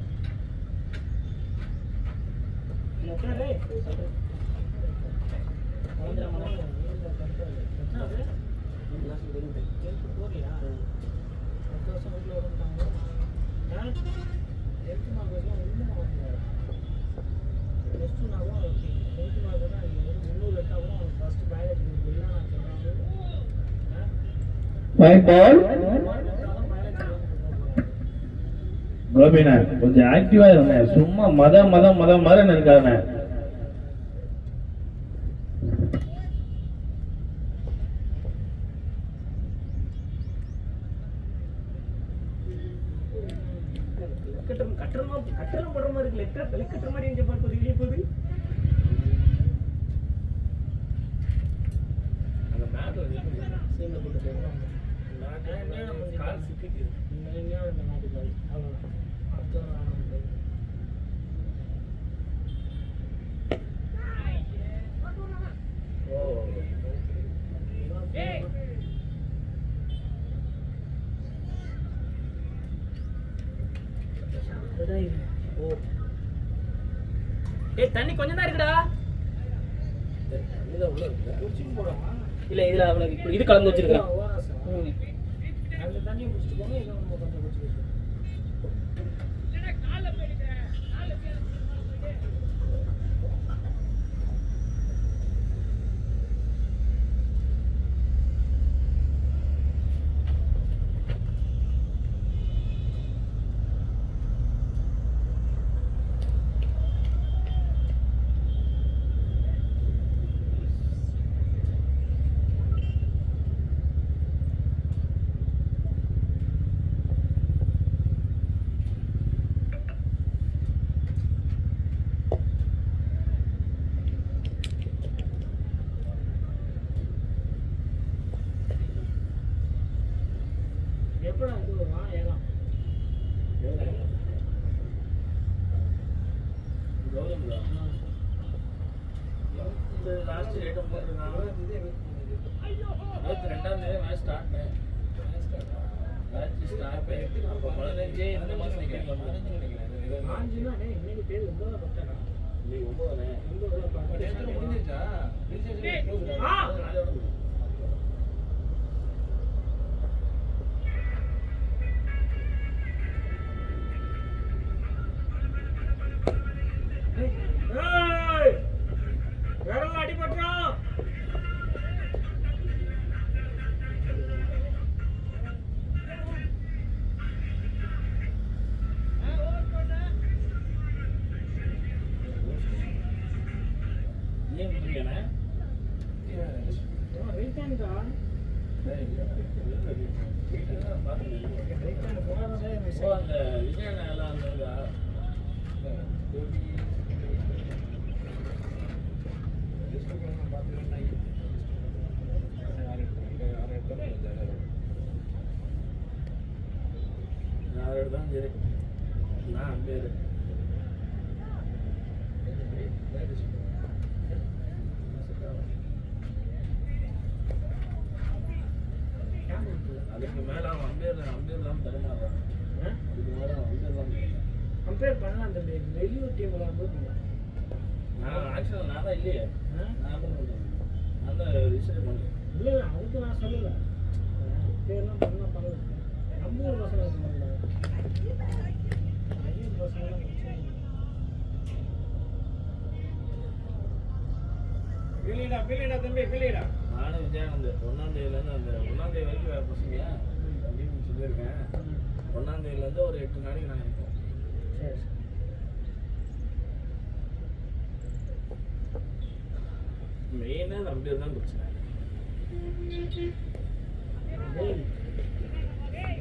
White ball. கோபினா கொஞ்சம் ஆக்டிவா இருங்க. சும்மா மதம் இருக்காங்க. கட்டணம் போடுற மாதிரி இருக்கு. கட்டுற மாதிரி எங்க பார்ப்பது வெளியே போகுது. அந்த மேட்ல சீன்ல போட்டு போடுறாங்க. கால் சிக்கிட்டு தண்ணி கொஞ்சம் தான் இருக்குடா. இல்ல இதுல அவனுக்கு இது கலந்து வச்சிருக்கான். அந்த தண்ணியை குடிச்சிட்டு போங்க. இதை நம்ம கொஞ்சம் குடிச்சிட்டு எப்படா இது வரும் ஏலாம் கௌதம் தான் இந்த லாஸ்ட் ஐட்டம் போட்டுருக்காங்க 22ஆம் தேதி மேட்ச் ஸ்டார்ட் மேட்ச் ஸ்டார்ட் அப்போ 15 இந்த மாதம் நினைக்கிறேன் ஆஞ்சுனா இன்னைக்கு பேர் 9 பட்டனா இன்னைக்கு 9 முடிஞ்சிச்சா விரல் அடிபட்டுறான் ஏன் முடியலண்ணே ரீட்டான்டா ஓ அந்த விஜயண்ண எல்லாம் வந்ததா யாரோட தான் சரி நான் பேர் அதுக்கு மேல அவன் அம்பேர் தான் தரமாட்டான் அதுக்கு மேல அவன் அம்பேர் தான் கம்பேர் பண்ணலாம் தம்பி வெளியூர் டீம் விளையாடும்போது நான் ஆக்சுவலாக நான் தான் இல்லையே நான் தான் ரிஜிஸ்டர் பண்ணேன் இல்லை அதுக்கு நான் சொல்லலை பேர்லாம் பண்ணல நம்ம ஊர் பசங்க பண்ணல ஐயூர் பசங்க பிள்ளைடா தம்பி பிள்ளைடா நானும் விஜயானந்த் 1ஆம் தேதியிலேருந்து அந்த 1ஆம் தேதி வரைக்கும் வேறு பசங்க அப்படின்னு சொல்லியிருக்கேன் 1ஆம் தேதியிலேருந்து ஒரு 8 நாளைக்கு நாங்கள் இருப்போம் சரி மெயினாக அம்பேர் தான் பிரச்சனை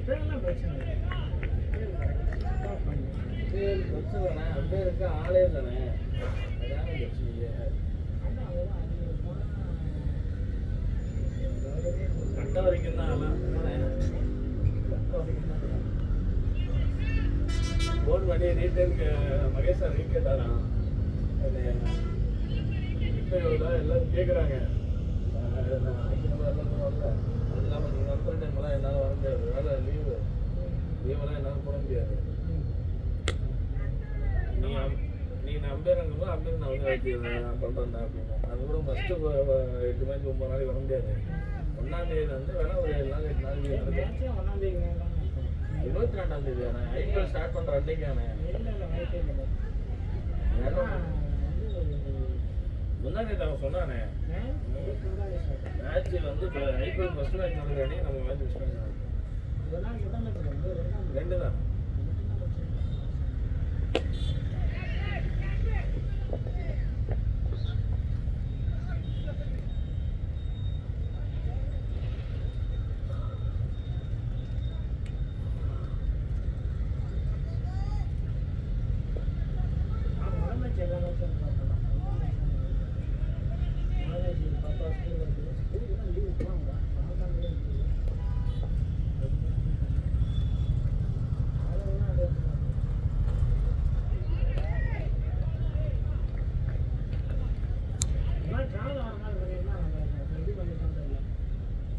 பேர்லாம் பிரச்சனை இல்லை அம்பேர் பிரச்சனை தானே அம்பேருக்கு ஆளே தானே அதான பிரச்சனையே கட்ட வரைக்கும் தான் ஆனால் ஃபோன் பண்ணி ரீட்டனுக்கு மகேஷ் சார் ரீட் கேட்டாரான் இப்போ எவ்வளோ எல்லாரும் கேட்குறாங்க அது இல்லாமல் நீங்கள் நடத்துகிற டைம்லாம் என்னால் வர முடியாது வேலை லீவெல்லாம் என்னால் போட முடியாது நீ நம்பேருங்கும்போது அம்பேர் நான் வந்து நான் பண்ணுறேன் அப்படின்னு அது கூட ஃபஸ்ட்டு 8 மேட்ச் 9 நாளைக்கு வர முடியாது 1ஆம் தேதி வந்து வேணா ஒரு 7 நாள் 8 நாள் மேட்சே 1ஆம் தேதி 22ஆம் தேதி தானே ஐபிஎல் ஸ்டார்ட் பண்ணுற அன்றைக்கு தானே முன்னாடி அவன் சொன்னானே மேட்ச் வந்து இப்போ ஐபிஎல் ஃபர்ஸ்ட் மேட்ச் நடக்கிறானே நம்ம மேட்ச் மிஸ் பண்ணி 2 தான்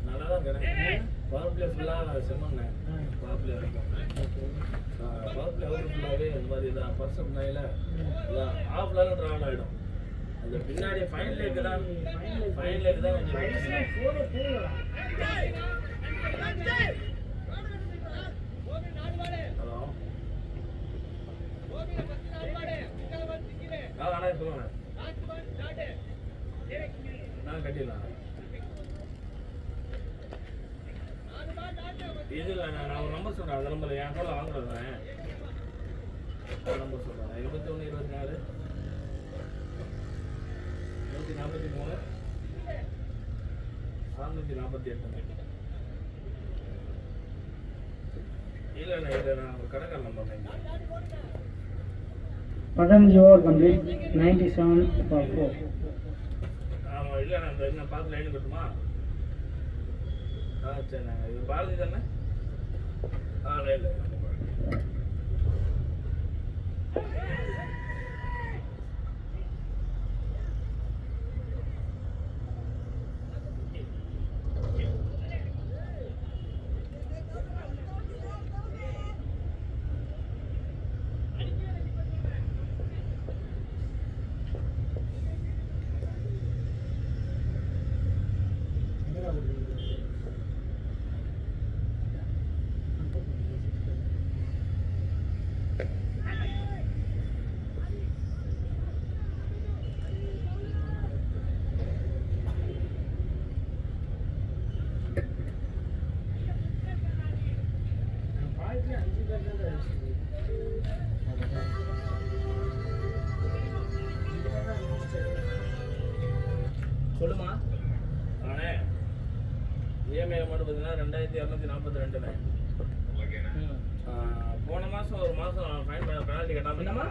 நல்லா தான் இருக்கிறேன் பவர் பிளே ஃபுல்லாக செம்மண்ணேன் பவர் பிளே வரைக்கும் பவர் பிளே வந்து ஃபுல்லாகவே இந்த மாதிரி தான் ஃபர்ஸ்ட் நைல ஆஃப்லாம் ட்ராவல் ஆகிடும் அந்த பின்னாடி ஃபைனல் லேக்கு தான் கொஞ்சம் ஹலோ ஆனால் சொல்லுவேன் நான் கட்டிடலாம் இதில் நான் ஒரு நம்பர் சொல்கிறேன் அந்த நம்பர் என் கூட வாங்குறேன் நம்பர் சொல்கிறேன் 21 24 143 648 இல்லை நான் ஒரு கடைக்கார நம்பர் 15 ஓவர் கம்ப்ளீட் 97 for 4 ஆமாம் இல்லை நான் இந்த இன்னும் பார்த்து லைன் கட்டுமா சரி இது பாரதி தானே இல்லை சொல்லுமா. அண்ணே இஎம்ஐ அமௌண்ட் பார்த்தீங்கன்னா 2242ண்ணே. போன மாதம் ஒரு மாதம் ஃபைன் பெனால்ட்டி கட்டாமல் என்னம்மா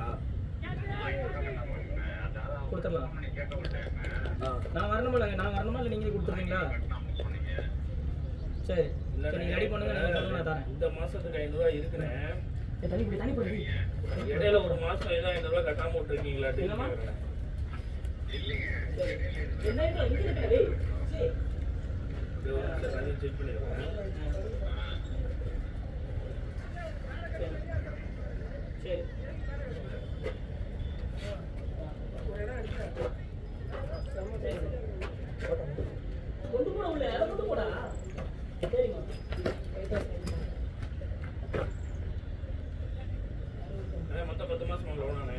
கொடுத்துடலாம். நான் வரணுமா இல்லை நீங்களே கொடுத்துருவீங்களா? சரி இல்லை நீங்கள் ரெடி பண்ணுங்க, நீங்கள் சொல்லுங்க, நான் தரேன். இந்த மாதத்துக்கு 500 இருக்குண்ணே. தனி போய் இடையில ஒரு மாதம் ஏதோ 500 கட்டாமல் விட்டுருக்கீங்களா? என்னம்மா? செக் பண்ணிடுறேன். சரி கொண்டு போட உள்ள கொண்டு போடா. சரிம்மா. மொத்தம் 10 மாதம் உங்களை ஒன்றானே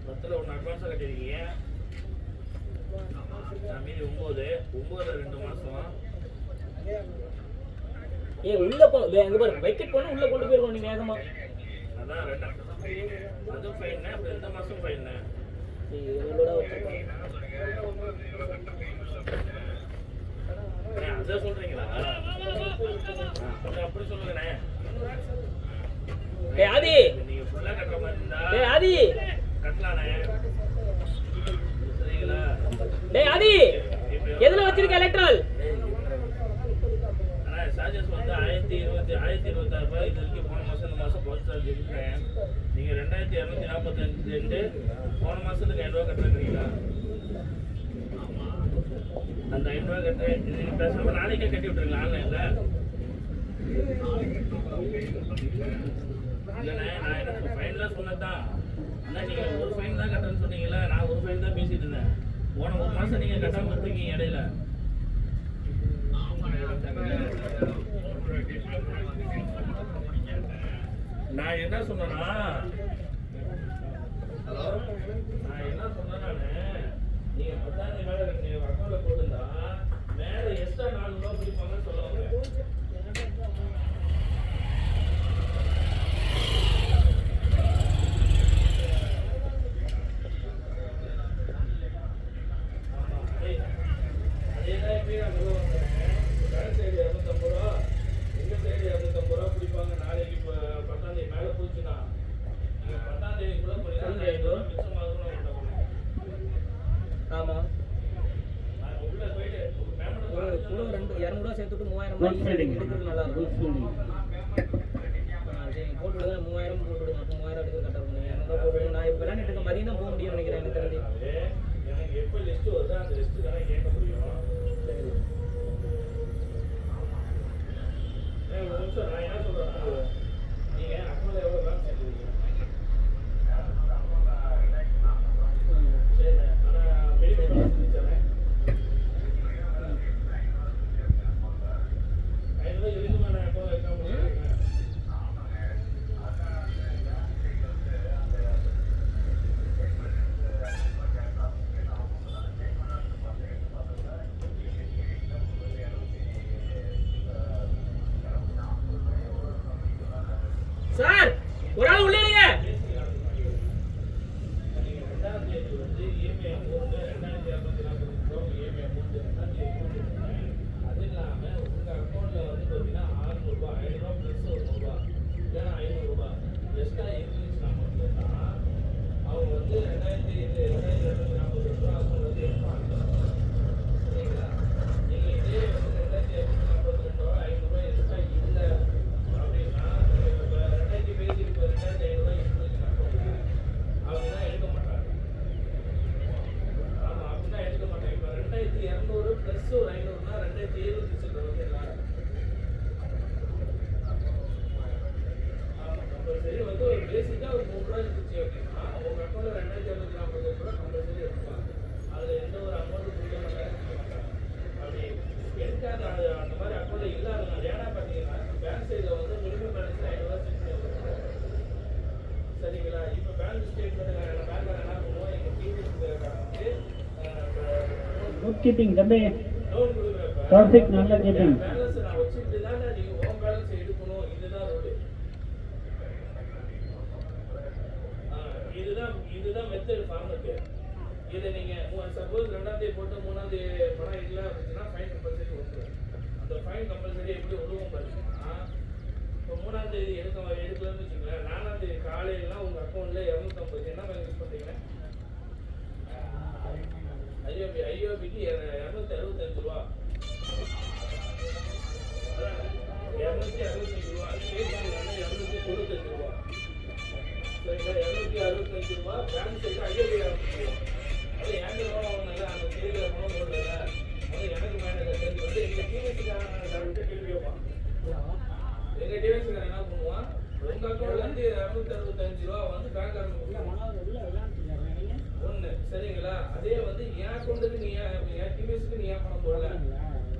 10ல் ஒன்று அட்வான்ஸாக கட்டிருக்கீங்க. மீதி 9 2 மாதம். உள்ள எங்க பாரு பைக்கெட் போனா உள்ள கொண்டு போயிருக்கோம் நீங்க வேகமா. அதான் 2 அதுவும் ஃபைன். அப்புறம் இந்த மாதம் ஃபைன். இவளோட வச்சிருக்கோம். அதை சொல்றீங்களா? அப்படி சொல்லுங்கண்ணே. ஆதி நீங்க ஃபுல்லா கட்டுற மாதிரி இருந்தா ஆதி கட்டலாண்ணே. சரிங்களா? ஆதி எதுல வச்சிருக்க எலக்ட்ரால்? ஆனால் சார்ஜஸ் வந்து 1026 ரூபாய். இது வரைக்கும் போன மாதம் இந்த மாதம் பஸ் சார்ஜ் இருக்கிறேன். நீங்கள் 2245 போன மாதத்துக்கு 500 கட்டுறீங்களா? அந்த 500 கட்டுறேன். இது பேசாமல் நாளைக்கே கட்டி விட்டுருங்களா ஆன்லைனில்? இல்லைண்ணே, நான் எனக்கு ஃபைன்லாம் சொன்னதான். ஆனால் நீங்கள் ஒரு ஃபைன் தான் கட்டுறேன்னு சொன்னீங்களா? நான் ஒரு ஃபைன் தான் பேசிட்டு இருந்தேன். போன ஒரு மாதம் நீங்கள் கட்டாமல் இருக்கீங்க இடையில. நான் என்ன சொன்னேன்னா, ஹலோ, நான் என்ன சொன்னேன்னா, நீங்க 10,000 மேல நீங்க அக்கௌண்ட்ல போட்டுருந்தா மேல எக்ஸ்ட்ரா 4 ரூபா பிடிப்பாங்கன்னு சொல்லுவாங்க. அதேதான் எப்பயும் சொல்லுவாங்க. பேங்க் சைடு 250 ரூபா, எங்க சைடு 250 ரூபா பிடிப்பாங்க. நாளைக்கு இப்போ 10ஆம் தேதி மேல போச்சுன்னா 10ஆம் தேதி கூட போனீங்கன்னா 500 ரூபா மிச்சமாகும்னு ஆமா உள்ள போயிட்டு பேமெண்ட் கூட 200 சேர்த்துட்டு 3000 எடுக்கிறது நல்லா இருக்கும். சரி போட்டு விடுங்க, 3000 போட்டு விடுங்க. அப்போ 3000 எடுக்கிறது கரெக்டாக இருக்கும். 200 போட்டு விடுங்க. நான் இப்போ விளையாண்டுட்டு இருக்க மதியம் தான் போக முடியும்னு நினைக்கிறேன் எனக்கு தெரிஞ்சு. எனக்கு எப்போ லிஸ்ட் வருதோ அந்த லிஸ்ட் தானே கேட்க முடியும். சரி ஒரு நிமிஷம், நான் என்ன சொல்றேன்னா, நீங்க அக்கௌண்ட்ல எவ்வளவு பேலன்ஸ் வச்சிருக்கீங்க? சரி, ஆனா மினிமம் பேலன்ஸ் வச்சிருக்கேன். 500 இதுக்கு மேல அக்கௌண்ட் வைக்க முடியும். சார் ஒரு ஆள் உள்ளே இருங்க. நீங்க இதே 2242 500 எக்ஸ்ட்ரா கீப்பிங் தம்பி லோன் கொடுக்குறப்ப கௌசிக் நல்ல கீப்பிங் பேலன்ஸ் நான் வச்சுட்டு தான் நீங்க உன் பேலன்ஸ் எடுக்கணும். இதுதான் ரூல். இதுதான் மெத்தட் ஃபார்மட். இதை நீங்க சப்போஸ் 2ஆம் தேதி போட்டு 3ஆம் தேதி பணம் இல்லை அப்படின்னா ஃபைன் கம்பல்சரி கொடுத்துருவேன். அந்த ஃபைன் கம்பல்சரி எப்படி விடுவோம் பார்த்தீங்கன்னா, இப்போ 3ஆம் தேதி எடுக்கலன்னு வச்சுங்களேன், 4ஆம் தேதி காலையிலாம் உங்க அக்கௌண்ட்ல 250 என்ன பேங்க் யூஸ் பண்றீங்க? ஐஓபிக்கு 265 ரூபா, 265 ரூபா, ஸ்டேட் பேங்க் 295 ரூபா, 265 ரூபா, பேங்க் சைடு ஐஓபி 200 ரூபா. அது ஏங்க வாங்கினால அந்த தேதியில பணம் போடல, அது எனக்கு மேனேஜர் வந்து எங்க டிவிஎஸ்காரன் கேள்வி கேட்பான். எங்க டிவிஎஸ்காரன் என்ன பண்ணுவான், உங்க அக்கௌண்ட்ல இருந்து 265 ரூபா வந்து பேங்க் ஒண்ணு சரிங்களா? அதே வந்து என் அக்கௌண்ட்டுக்கு நீ என் டிவிஎஸ்க்கு நீ ஏன் பணம் போடல,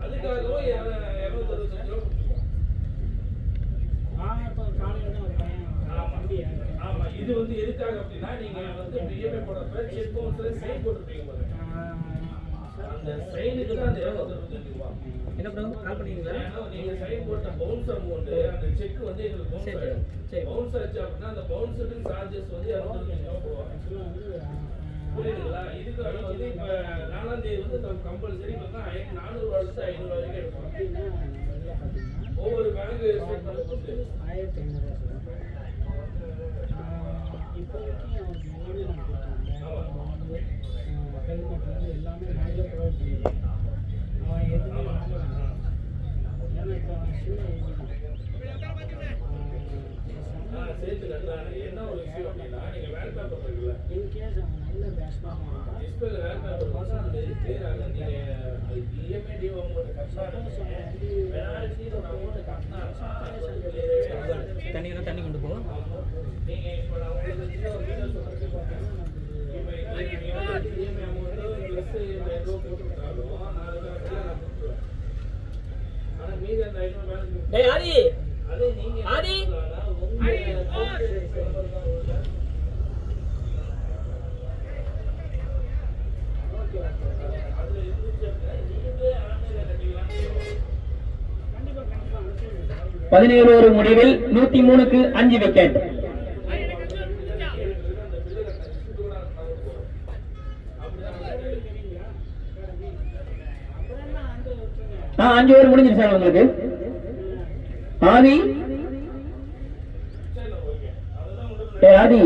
அதுக்காகவும் 265 ரூபா கொடுத்துருவோம். ஆமா, இது வந்து எதுக்காக அப்படின்னா, நீங்க வந்து இஎம்ஐ போடுறப்ப செக் பவுன்ஸ்ல சைன் போட்டுருப்பீங்க பாருங்க, அந்த சைனுக்கு தான் அந்த 265 ரூபா. என்ன ப்ரோ கால் பண்ணீங்களா? ஏன்னா நீங்க சைன் போட்ட பவுன்ஸ் அமௌண்ட் அந்த செக் வந்து எங்களுக்கு பவுன்ஸ் ஆயிடும். சரி. பவுன்ஸ் ஆச்சு அப்படின்னா அந்த பவுன்ஸுக்கு சார்ஜஸ் வந்து 265 ரூபா போடுவாங்க. புரியுதுங்களா? இதுக்கு வந்து இப்ப 4ஆம் தேதி வந்து கம்பல்சரி பார்த்தா 400 ரூபாயிலிருந்து 500 வரைக்கும் எடுப்பாங்க. ஒவ்வொரு பேங்க் ஸ்டேட்மெண்ட் பொறுத்து. 1500 இப்போதைக்கு அவனுக்கு எல்லாமே நான் கொடுத்தாங்க. ஹெல்மெட் வந்து எல்லாமே நாங்களே ப்ரொவைட் பண்ணிடுவோம். அவன் எதுவுமே வாங்கலாம். ஏன்னா இப்போ அவன் சின்ன ஏஜ் தான். சேர்த்து கட்டலாம். என்ன ஒரு விஷயம் அப்படின்னா, நீங்க வேல் பேப்பர் இருக்குல்ல, இன்கேஸ் அவன் நல்ல பேட்ஸ்மேன் இருந்தால் டிஸ்பிளேல வேல் பேப்பர் பார்த்தா அந்த கிளியர் ஆகுது. நீங்க இஎம்ஐ டியூ உங்களுக்கு கட்டணும், பெனால்டிஸ் அமௌண்ட் கட்டினா தண்ணி கொண்டு போ. நீங்க இப்போ நான் உங்களுக்கு சின்ன ஒரு வீடியோ சொல்றேன் பார்த்தீங்கன்னா, இப்போ நீங்க வந்து இஎம்ஐ அமௌண்ட் ப்ளஸ் 2000 ரூபா போட்டுக்கிட்டாலும் நான் அதுக்காக நான் கொடுத்துருவேன். ஆனா மீதி அந்த 500 பேலன்ஸ் டேய் ஆதி, அதே நீங்க ஆதி அதுல இருந்துச்சு அப்படின்னா நீங்களே ஆன்லைன்ல கட்டிக்கலாம். 17 ஓவர் முடிவில் 103க்கு 5 விக்கெட். ஆ 5 ஓவர் முடிஞ்சிருச்சு சார் உங்களுக்கு. ஆதி ஏய் ஆதி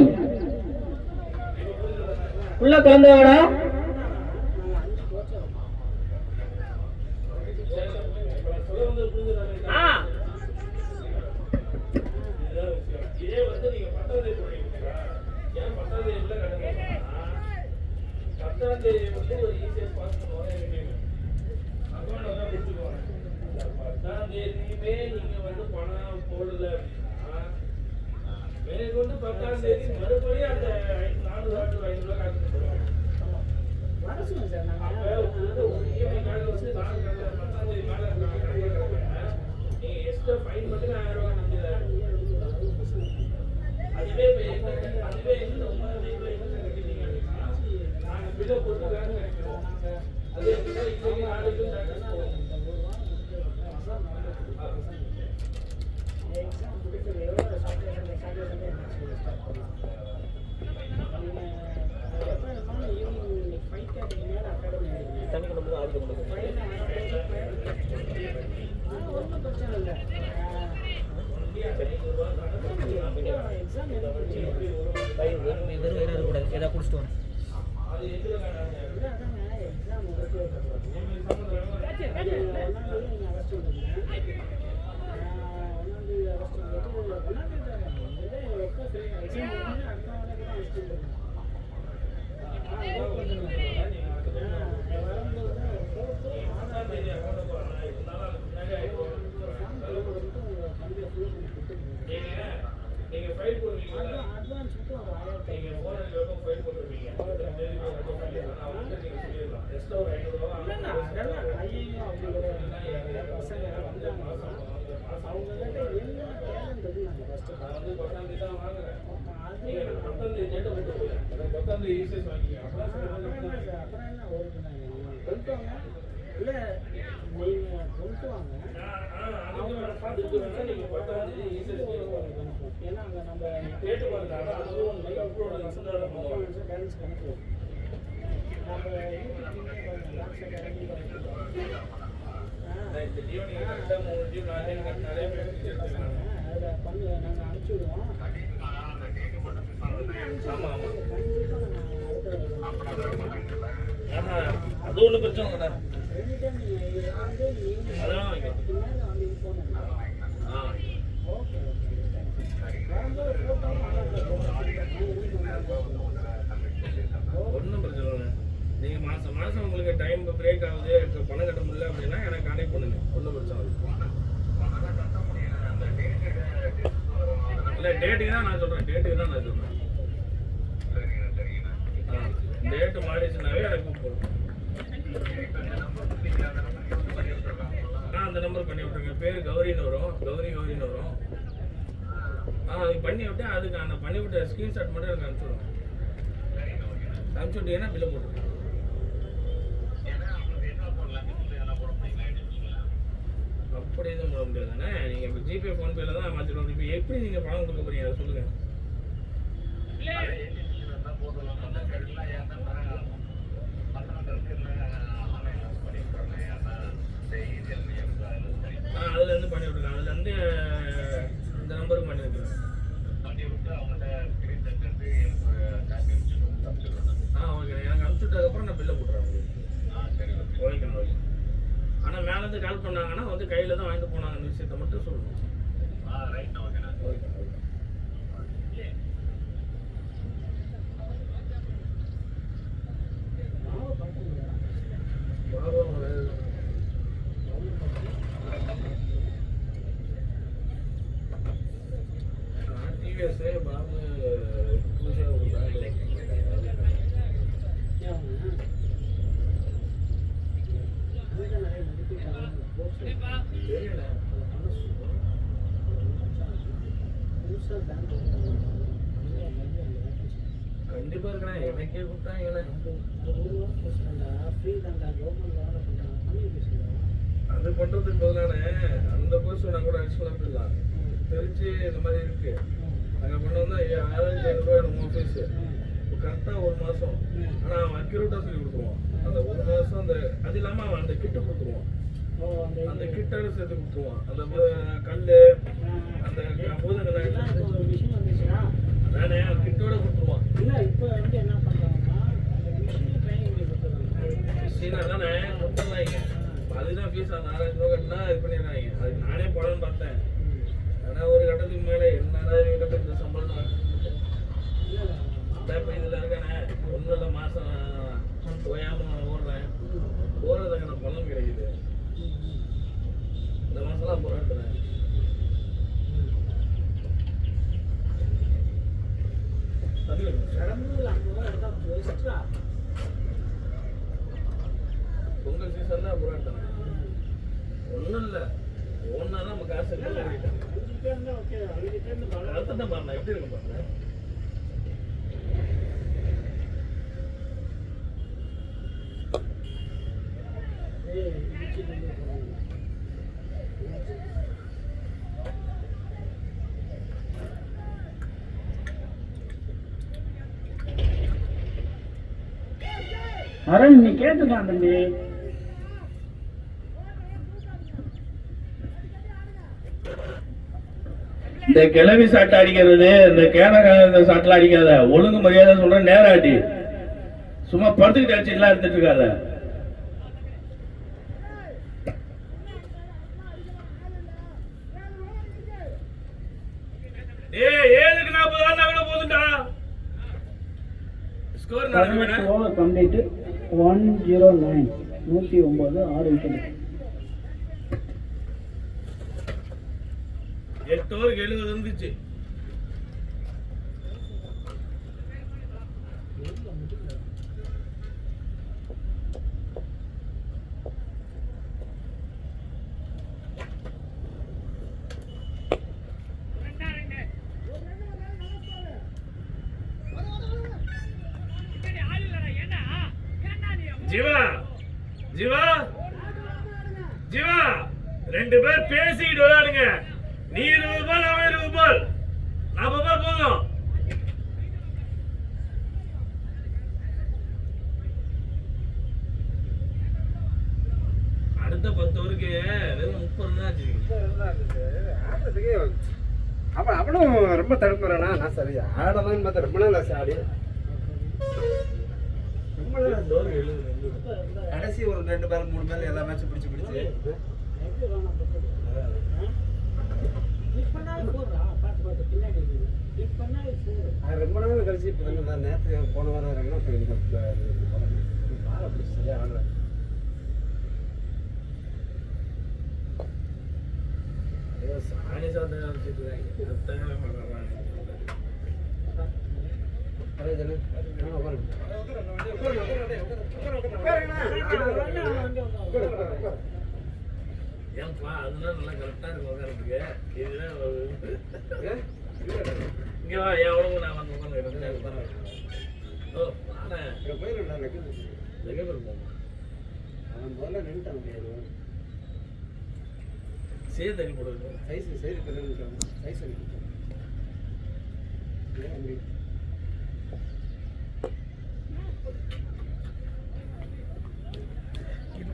உள்ள கலந்தவாடா. இதே வந்து நீங்க 10ஆம் தேதி போடுறீங்களா? ஏன் 10ஆம் தேதிக்குள்ள கட்டணும்னா, 10ஆம் தேதி வந்து ஒரு ஈஸியா பாஸ் பண்ணுவாங்க எங்க டீம். அக்கௌண்ட் வந்து கொடுத்துக்குவாங்க. 10ஆம் தேதியுமே நீங்க வந்து பணம் போடல அப்படின்னா, மேற்கொண்டு 10ஆம் தேதி மறுபடியும் அந்த 400 500 காசு போடுவாங்க. வர சொல்லுங்க சார். அப்ப உங்களுக்கு ஒரு இஎம்ஐ கார்டு வந்து 10ஆம் தேதி மேல நீங்க எக்ஸ்ட்ரா ஃபைன் மட்டும் 1000 ரூபாய் கட்டிடுறாங்க. அதுவே இந்த 9ஆம் தேதிக்குள்ள என்ன கட்டிட்டீங்க அப்படின்னா, நாங்க பில்லை போட்டு வேலை கிடைக்கிறோம். அதே போல இன்னைக்கு நாளைக்கு டாக்டர்ஸ் போவோம். எக்ஸாம் கொடுக்குறது எவ்வளோ சாப்பிட்டு ஸ்டார்ட் பண்ணலாம். ஈவினிங் 5:30 மேலே அகாடமி தண்ணி கொண்டு போ. ஆதி கொண்டு போ. ஒன்றும் பிரச்சனை இல்லை. எக்ஸாம் வெறும் இருக்கக்கூடாது, ஏதாவது குடிச்சிட்டு வரேன். அது எதுல வேணாங்க. எக்ஸாம் உங்களுக்கு நீங்க ஃபைல் போடுவீங்களா? அட்வான்ஸ் நீங்க போன ஃபைல் போட்டுருவீங்க. நான் வந்து நீங்க சொல்லிடலாம். எக்ஸ்ட்ரா ஒரு 500 ரூபா ஐயோ அப்படி கிடையாது. பசங்க வந்தாங்க அவங்ககிட்ட என்ன டேலண்ட் இருக்கு நாங்கள் ஃபஸ்ட்டு நான் வந்து 10ஆம் தேதி தான் வாங்குறேன். நீங்க 10ஆம் தேதி டேட்டை போட்டு போய் 10ஆம் தேதி ஈஸியஸ் வாங்கிக்கோங்க. அப்புறம் என்ன ஒர்க்கு நாங்கள் கொண்டு வாங்க. இல்ல நீங்க கொண்டு வாங்க. அவங்களோட பர்ஃபார்மன்ஸை நீங்க பார்த்தாலே ஏன்னா அங்கே நம்ம கேட்டு பாருங்க. ஆனால் அதுவும் நல்ல அப்ரோட ரிசல்ட்டான பர்ஃபார்மன்ஸை பேலன்ஸ் கணக்கு நம்ம யூடியூப் லாக்ஸ் அகாடமி இந்த டீம் நீங்கள் கரெக்டாக 3 டீம் 4 டீம் கரெக்டாக நிறைய பேர் எடுத்துருக்காங்க. அதில் பண்ணி நாங்கள் அனுப்பிச்சி விடுவோம். ஆமாம் ஆமாம். அடுத்த அது ஒன்றும் பிரச்சனை இல்லைண்ணா. எனி டைம் நீங்கள் வந்து நீங்கள் அதெல்லாம் வைக்கலாம். மேலே வந்து இன்ஃபார்ம் பண்ணுங்க. ஆ ஓகே வரும்போது ஃபோட்டோ ஒன்றும் பிரச்சனை இல்லை. நீங்கள் மாதம் மாதம் உங்களுக்கு டைம் பிரேக் ஆகுது, எனக்கு பணம் கட்ட முடியல அப்படின்னா எனக்கு கான்டெக்ட் பண்ணுங்க. ஒன்றும் பிரச்சனை இல்லை. டேட்டுக்கு தான் நான் சொல்கிறேன். டேட்டு மாறிடுச்சுனாவே எனக்கு கூப்பிடுங்க. அந்த நம்பர் பண்ணி விட்ருங்க. பேர் கௌரின்னு வரும். கௌரின்னு வரும். அதுக்கு பண்ணி விட்டு அதுக்கு அந்த பண்ணி விட்ட ஸ்க்ரீன்ஷாட் மட்டும் எனக்கு அனுப்பிச்சுடுங்க. அனுப்பிச்சு விட்டீங்கன்னா பில்லை போட்டுருங்க. அப்படி எதுவும் போட முடியாதுண்ணே. நீங்கள் இப்போ ஜிபே ஃபோன்பேல தான் மாற்றிடுவோம். இப்போ எப்படி நீங்கள் பணம் கொடுக்க போறீங்க அதை சொல்லுங்கள். அதுலேருந்து பண்ணி விட்ருங்க. அதுலேருந்து இந்த நம்பருக்கு பண்ணி விட்ருங்க. ஓகே. எனக்கு அனுப்பிச்சுட்டதுக்கப்புறம் நான் பில்லை போட்டுறேன். ஓகேண்ணா ஓகே. ஆனால் மேலேருந்து கால் பண்ணாங்கன்னா வந்து கையில் தான் வாங்கிட்டு போனாங்கன்னு விஷயத்தை மட்டும் சொல்லணும். ஓகே. டிவிஎஸ் பாபு புதுசாக ஒரு பேங்க் தெரியல. கண்டிப்பாக இருக்கேன். எனக்கே கூப்பிட்டாங்க. அது பண்ணுறதுக்கு பதிலானே அந்த கோர்ஸ் நான் கூட அடிச்சுக்கலாம் போயிடலாம். தெரிஞ்சு இந்த மாதிரி இருக்கு. நாங்கள் பண்ண வந்து 1500 நம்ம ஃபீஸு கரெக்டாக 1 மாதம். ஆனால் அவன் அக்யூரேட்டாக சொல்லி கொடுத்துருவான். அந்த 1 மாதம் அந்த அது இல்லாமல் அவன் அந்த கிட்ட கொடுத்துருவான். அந்த கிட்டோட சேர்த்து கொடுத்துருவான். அந்த கல் அந்த பூதங்களை அதானே கிட்டோட கொடுத்துருவான். மிஷினா தானே கொடுத்துருவாங்க. அதுதான் ஃபீஸ். அந்த 6000 ரூபா கட்டினா இது பண்ணிடுறாங்க. அதுக்கு நானே போடலான்னு பார்த்தேன். ஆனால் ஒரு கட்டத்துக்கு மேலே என்னடா இவங்க இந்த சம்பளம் இப்போ இதில் இருக்கானே ஒன்றும் இல்லை. மாதம் ஓயாமல் ஓடுறேன். ஓடுறதுக்கான பலன் கிடைக்குது. இந்த மாதம்லாம் போராடுறேன். பொங்கல் சீசன் தான் போராடுறேன். ஒன்றும் இல்லை. ஒன்றா தான் நம்ம காசு அடுத்த தான் பாருங்க எப்படி இருக்கும் பாருங்க. அரண் நீ கேட்டுதான் தம்பி. இந்த கிளவி சாட்டை அடிக்கிறது, இந்த கேன சாட்டெல்லாம் அடிக்காத. ஒழுங்கு மரியாதை சொல்ற நேரம் அடி. சும்மா படுத்துக்கிட்டு அடிச்சுலாம் எடுத்துட்டு இருக்காத. ஏழுக்கு 40 கூட போதுண்டா. ஸ்கோர் நடக்குது. Over complete 109 109 6 wicket. 8 ஓவருக்கு 70 இருந்துச்சு. ஜீவா ஜீவா ஜீவா 2 பேர் பேசிக்கிட்டு விளையாடுங்க. நீ 20 பால் அவன் 20 பால் 40 பால் போதும். அடுத்த 10 ஓவருக்கு வெறும் 30 தான் ஆடுறதுக்கு அவனும் ரொம்ப தடுப்புறானா. நான் சரி ஆடலாம்னு பார்த்தா ரொம்ப நாள் ஆச்சு ஆடி. ரொம்ப நாள் கடைசி ஒரு 2 பால் 3 பால் எல்லா மேட்சும் பிடிச்சு ரொம்ப நாள் கழிச்சு இப்போ நான் நேற்று போன வாரம் வரேன்னா பால் அப்படி சரியாக ஆடுறேன். சாணி சாப்பிட்டு ஏன்பா அதெல்லாம் நல்லா கரெக்டா இருக்கும் உட்காரத்துக்கு. இதுதான் இங்க வா என் உடம்பு நான் வந்து உட்காந்து ஓ நானே போயிருந்தேன் போமா அவன் முதல்ல நின்றுட்டான் முடியாது. சேர் தண்ணி போடுறது சைஸ் சைஸ் சைஸ்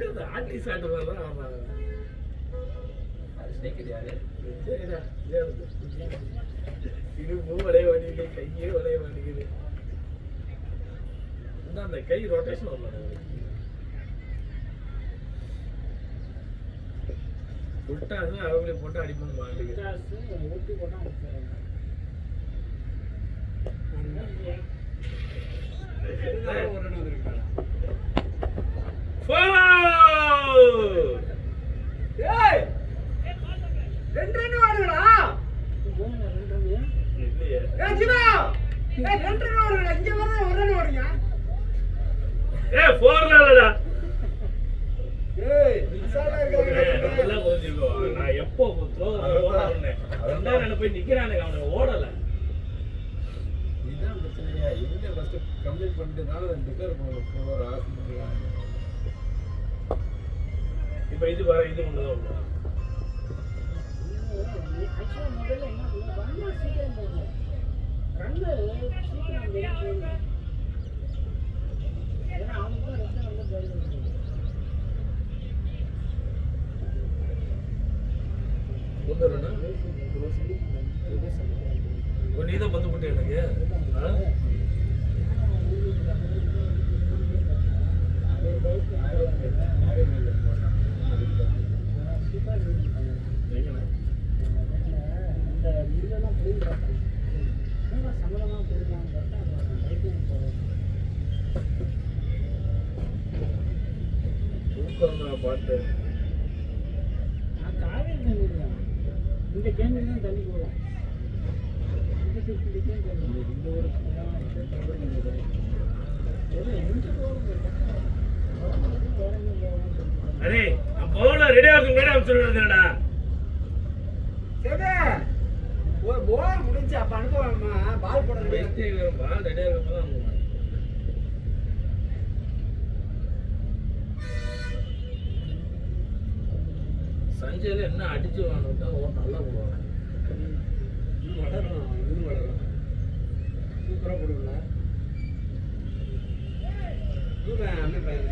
இந்த ஆட்டி சாட்டுறதான் இது வளைய மாட்டேங்குது கையே வளைய மாட்டேங்குது. அந்த கை ரொட்டேஷன் வரலாம். விட்டாது அவங்களே போட்டு அடிப்போம் மாட்டேங்குது. நான் எப்போ போய் நிக்கிறானுங்க அவனுக்கு ஓடல. இதுதான் பிரச்சனையா. இவங்க ஃபர்ஸ்ட் கம்ப்ளீட் பண்ணிட்டு தான் 2 பேர் போகிற ஆசை. இப்ப இது வர இது ஒண்ணுதான் நீதான் பந்து போட்டு எனக்கு பாட்டு இந்த கேண்டில் தான் தண்ணி போகும். அரே பவுலர் ரெடி ஆகுது மேடம் சொல்றதுடா. சரி ஒரு பால் முடிஞ்சு அப்ப அனுப்பலாமா. பால் போட பெஸ்ட் பால் ரெடி ஆகுது தான் சஞ்சய்ல என்ன அடிச்சு வாங்கிட்டா நல்லா போடுவாங்க. வளரும் இன்னும் வளரும் சூப்பரா போடுவா. அண்ணன் பையன்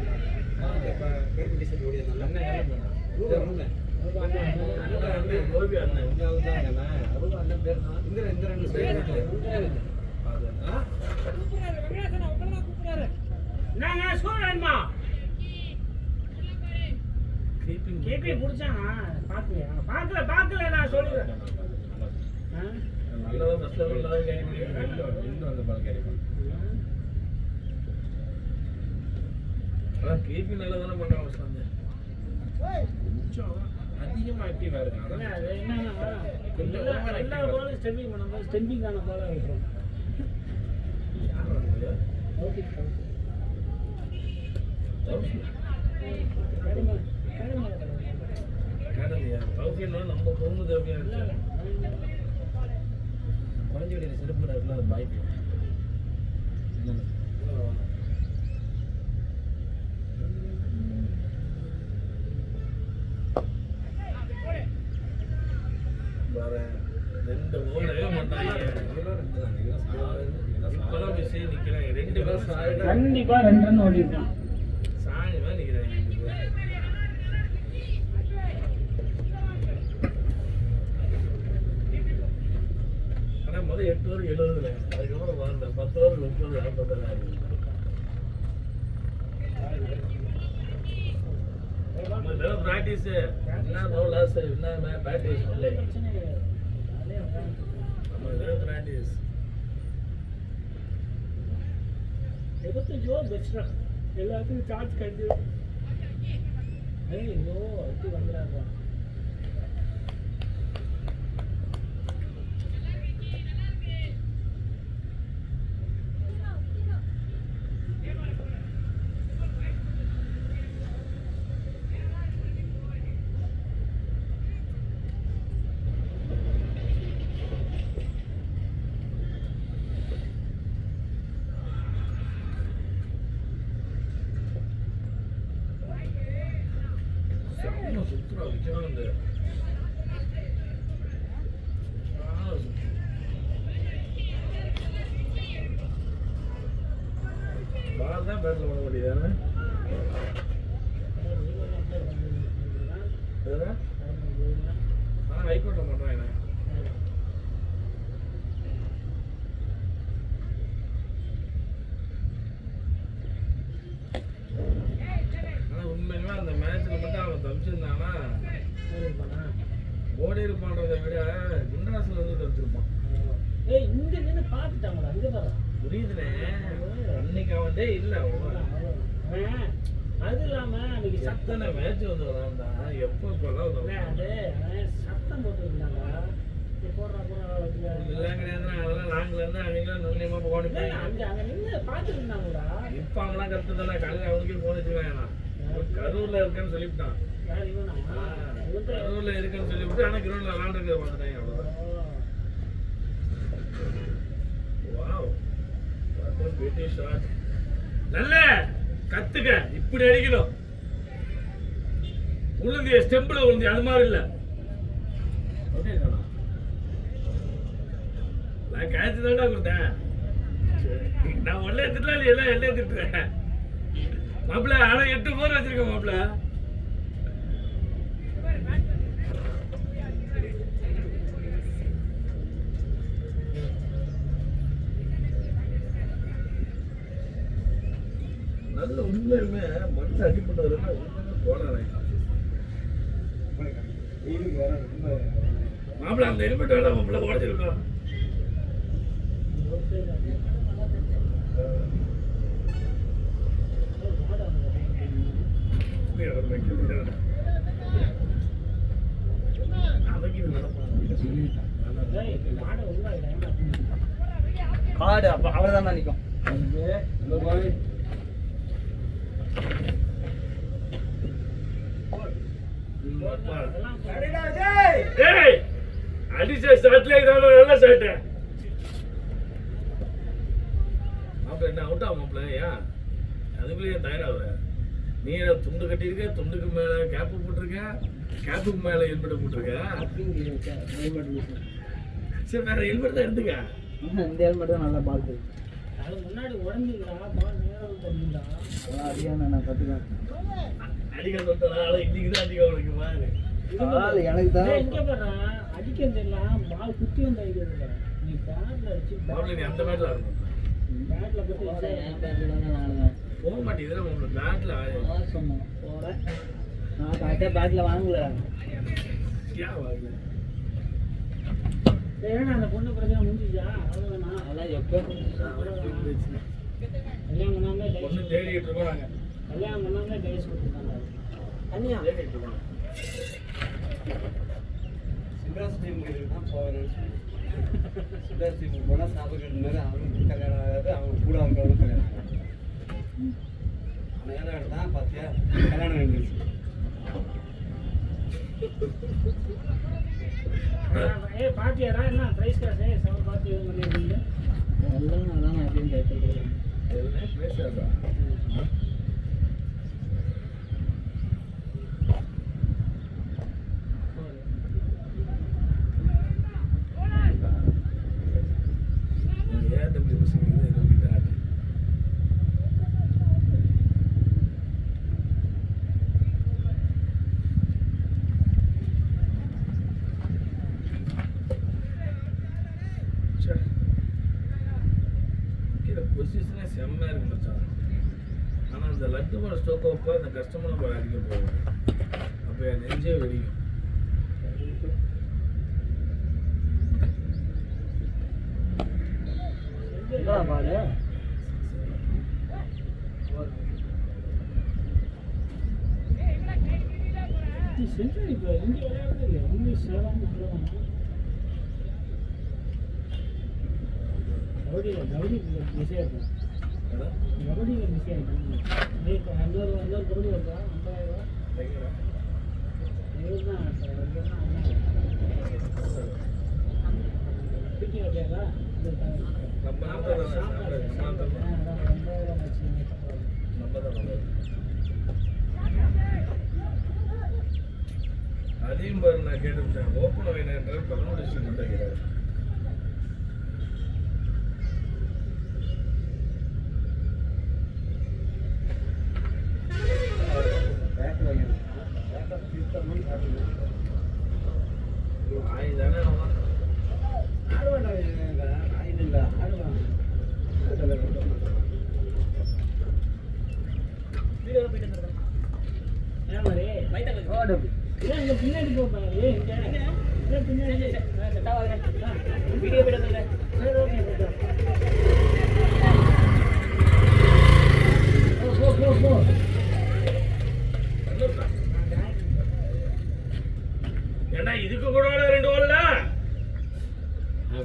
கருப்பு டிஷர்ட் ஓடிய நல்லா கோபி அண்ணன் அண்ணன் பேர் தான் இந்த 2 பேர் கேபி புடிச்சானா பார்க்கல நான் சொல்றேன். நல்லதா கஷ்டம் இல்லாத இன்னும் அந்த பால் கிடைக்கும். அதான் கேபி நல்லா தானே பண்றாங்க சார். கொஞ்சம் அதிகமா ஆக்டிவா இருக்காங்க. கொஞ்சம் எல்லா பாலும் ஸ்டெம்பிங் பண்ணும்போது ஸ்டெம்பிங்கான பாலாக இருக்கும். நம்ம பொண்ணு தேவையா குழந்தையுடைய சிறப்பு அது பாய்க்கு கண்டிப்பா 2 ரன் ஓடி இருக்கான். சாணி மாதிரி நிற்கிறேன். ஆனால் முதல் 8 ஓவர் 70 அதுக்கப்புறம் வாழ்ந்த 10 ஓவர் 30 40 ப்ராக்டிஸ் என்ன நோ லாஸ் என்ன ப்ராக்டிஸ் பண்ணல நம்ம ப்ராக்டிஸ் 75 ஓவர் பெஸ்டா எல்லாத்துக்கும் சார்ஜ் கட்டி. ஐயோ அடி வந்துறாங்க. சுற்றுலா விஜயானந்த பால் தான் பேட்டில் பண்ண முடியாது. ஹைகோர்ட்டில் பண்ணுறேன் என்ன உண்மையுமே அந்த மேட்ச்சில் மட்டும் அவன் தப்பிச்சிருந்தானா ஓடிரு பண்ணுறதை விட குண்டராசில் வந்து தப்பிச்சிருப்பான். ஏய் இங்க நின்னு பாத்துட்டாங்களா அங்க பாரு. புரியுதுனே அன்னைக்கு அவன் டே இல்லை அது இல்லாம அன்னைக்கு சத்தனை மேட்ச் வந்து விளாண்டா எப்போ இப்போலாம் அது சத்தம் போட்டுருந்தாங்க. இதெல்லாம் கிடையாது. அதெல்லாம் நாங்கள் இருந்து அவங்களாம் நுண்ணியமாக போனிப்பேன். அங்க நின்று பாத்துட்டு இருந்தாங்களா? இப்போ அவங்களாம் கருத்து தானே காலையில் அவனுக்கே போன் வச்சுருவேன். கரூரில் இருக்கேன்னு சொல்லிவிட்டான். கரூரில் இருக்குன்னு சொல்லிவிட்டு ஆனால் கிரௌண்டில் விளாண்டுருக்க பார்த்துட்டாங்க. அவ்வளோதான். Wow beauty shot. நல்ல கத்துக்க இப்படி அடிக்கணும். உளுந்திய ஸ்டெம்பில் உளுந்தி அது மாதிரி இல்லை. நான் காய்ச்சி தாண்டா கொடுத்தேன். நான் ஒன்னே திட்டலாம் இல்லையா எல்லாம் எல்லையே திட்டுறேன் மாப்பிள்ள. ஆனா 8 போர் வச்சிருக்கேன் மாப்பிள்ள. நல்ல உண்மையுமே மனசு அடிப்பட்டதுன்னா உண்மையுமே போனாங்க மாப்பிள்ள. அந்த ஹெல்மெட் வேண்டாம் மாப்பிள்ள, உடச்சிருக்கோம். காடு அப்போ அவர் தான் நிற்கும். அடிச்ச ஷாட்ல இதோட நல்ல ஷாட். மாப்பிள்ள என்ன அவுட்டா மாப்பிள்ள? ஏன் அதுக்குள்ளேயே தயாராகுற? நீ துண்டு கட்டியிருக்க, துண்டுக்கு மேல கேப்பு போட்டிருக்க, கேப்புக்கு மேல ஹெல்மெட் போட்டிருக்க. சரி வேற ஹெல்மெட் தான் எடுத்துக்க. இந்த ஹெல்மெட் தான் நல்லா பால் போகுது. அது முன்னாடி உடஞ்சிருக்கா பால் நேரம் தள்ளிடா. அடியான நான் கற்றுக்கேன். அடிக்க சொல்லிட்டா இன்னைக்கு தான் அடிக்க உனக்கு பாரு. எனக்கு தான் எங்க போடுறான் அடிக்கிறது எல்லாம் பால் குத்தி வந்து அடிக்கிறது இல்லை. நீ பேட்ல அடிச்சு மாப்பிள்ள நீ அந்த பேட்ல ஆடணும். பேட்ல போட்டு போக மாட்டேங்குதுல மாப்பிள்ள. பேட்ல சொன்னேன் போகிறேன். நான் கரெக்டாக பேட்டில் வாங்கல. ஏன் வாங்கல? ஏன்னா அந்த பொண்ணு பிரச்சனை முடிஞ்சிச்சா? அவ்வளோதானா? அதெல்லாம் எப்போ கல்யாணம் பண்ணாமலே ஒன்று தேடிக்கிட்டு இருக்கோம் நாங்கள். கல்யாணம் பண்ணாமலே டைஸ் கொடுத்துருக்காங்க. தனியா தேடிக்கிட்டு இருக்கோம். சிவராஜ் டீம் தான் போவேன். சிவராஜ் டீமுக்கு போனால் சாப்பிட்டு அவனுக்கு கல்யாணம் ஆகாது, அவங்க கூட அவங்களும் கல்யாணம் ஆகாது. அவன் ஏதோ எடுத்தான் பார்த்தியா கல்யாணம் வேண்டியது. பாத்தியாரா என்ன பிரைஸ் காசு 7 பார்த்து எதுவும் பண்ணிருக்கீங்க? எல்லாம் அதான் நான் எப்படின்னு கேட்குறேன். எதுவுமே பேசாதா? ஏன் தம்பி பசங்க செம்மையா இருக்கு மச்சான். ஆனா அந்த லட்டு பால் ஸ்டோக் அப்போ அந்த கஸ்டமர் பால் அடிக்க போகும். அப்போ என் நெஞ்சே வெடிக்கும். என்னடா பாலு செஞ்சுரி இப்போ இங்கே விளையாடுறது இல்லை இங்கிலீஷ் சேராமல் கபடி பிஸி ஆகிடும் கபடியில் பிஸி ஆகிடும் அஞ்சூறு கபடி வருதா 50,000 இதுதான் பிடி வரையாதா நம்ம நாட்டில் நம்ம தான் அதையும் பாரு நான் கேட்டுட்டேன். ஓப்பன் வைனன்ற 11 டிஸ்ட்ரிக்ட் மட்டும் வீடியோ போயிட்டு வந்துருக்கேன். ஏன் மாதிரி மைத்தாங்க இங்கே பின்னாடி போப்பாரு இங்கே பின்னாடி செட்டாக வீடியோ போயிட்டு வந்துருக்கேன். சரி ஓகே போ ஏன்னா இதுக்கு கூட 2 ஓடல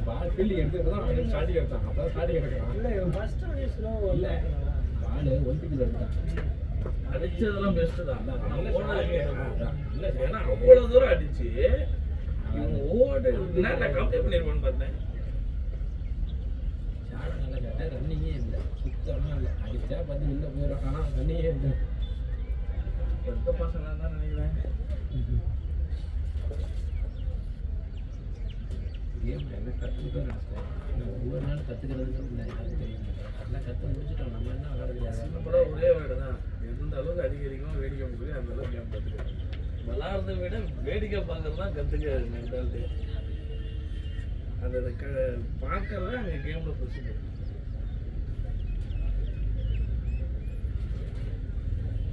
பால் ஃபீல்டிங் எடுத்துக்கிட்டு ஸ்டார்டிங் எடுத்தான். அப்போ ஸ்டார்டிங் எடுக்கிறான். இல்லை ஃபர்ஸ்ட் ஒன் ஸ்லோ இல்லை பால் ஒன் பிக்கு எடுத்தான். அடிச்சதெல்லாம் பெஸ்ட் தான். இல்ல ஏன்னா அவ்வளவு தூரம் அடிச்சு இவங்க ஓடு நான் கம்ப்ளீட் பண்ணிருப்பேன்னு பார்த்தேன். ஷாட் நல்லா கேட்டால் ரன்னிங்கே இல்லை, சுத்தமாக இல்லை. அடிச்சா பார்த்து வெளில போயிடும். ஆனால் ரன்னிங்கே இல்லை. எந்த பசங்க தான் நினைக்கிறேன். கேம் என்ன கற்றுக்கிட்டோம் நினச்சேன். ஒவ்வொரு நாள் கற்றுக்கிறதுக்கு இல்லை யாரும் தெரியும். நல்லா கற்று முடிச்சுட்டோம். நம்ம என்ன விளையாடுறது கூட ஒரே வேர்டு தான். எந்த அளவுக்கு அதிகரிக்கும் வேடிக்கை முடியும் அந்த அளவுக்கு கேம் கற்றுக்கிறேன். விளாட்றத விட வேடிக்கை பார்க்கறது தான் கற்றுக்க மென்டாலிட்டி. அதை பார்க்கறது தான் எங்கள் கேமில் பிரச்சனை.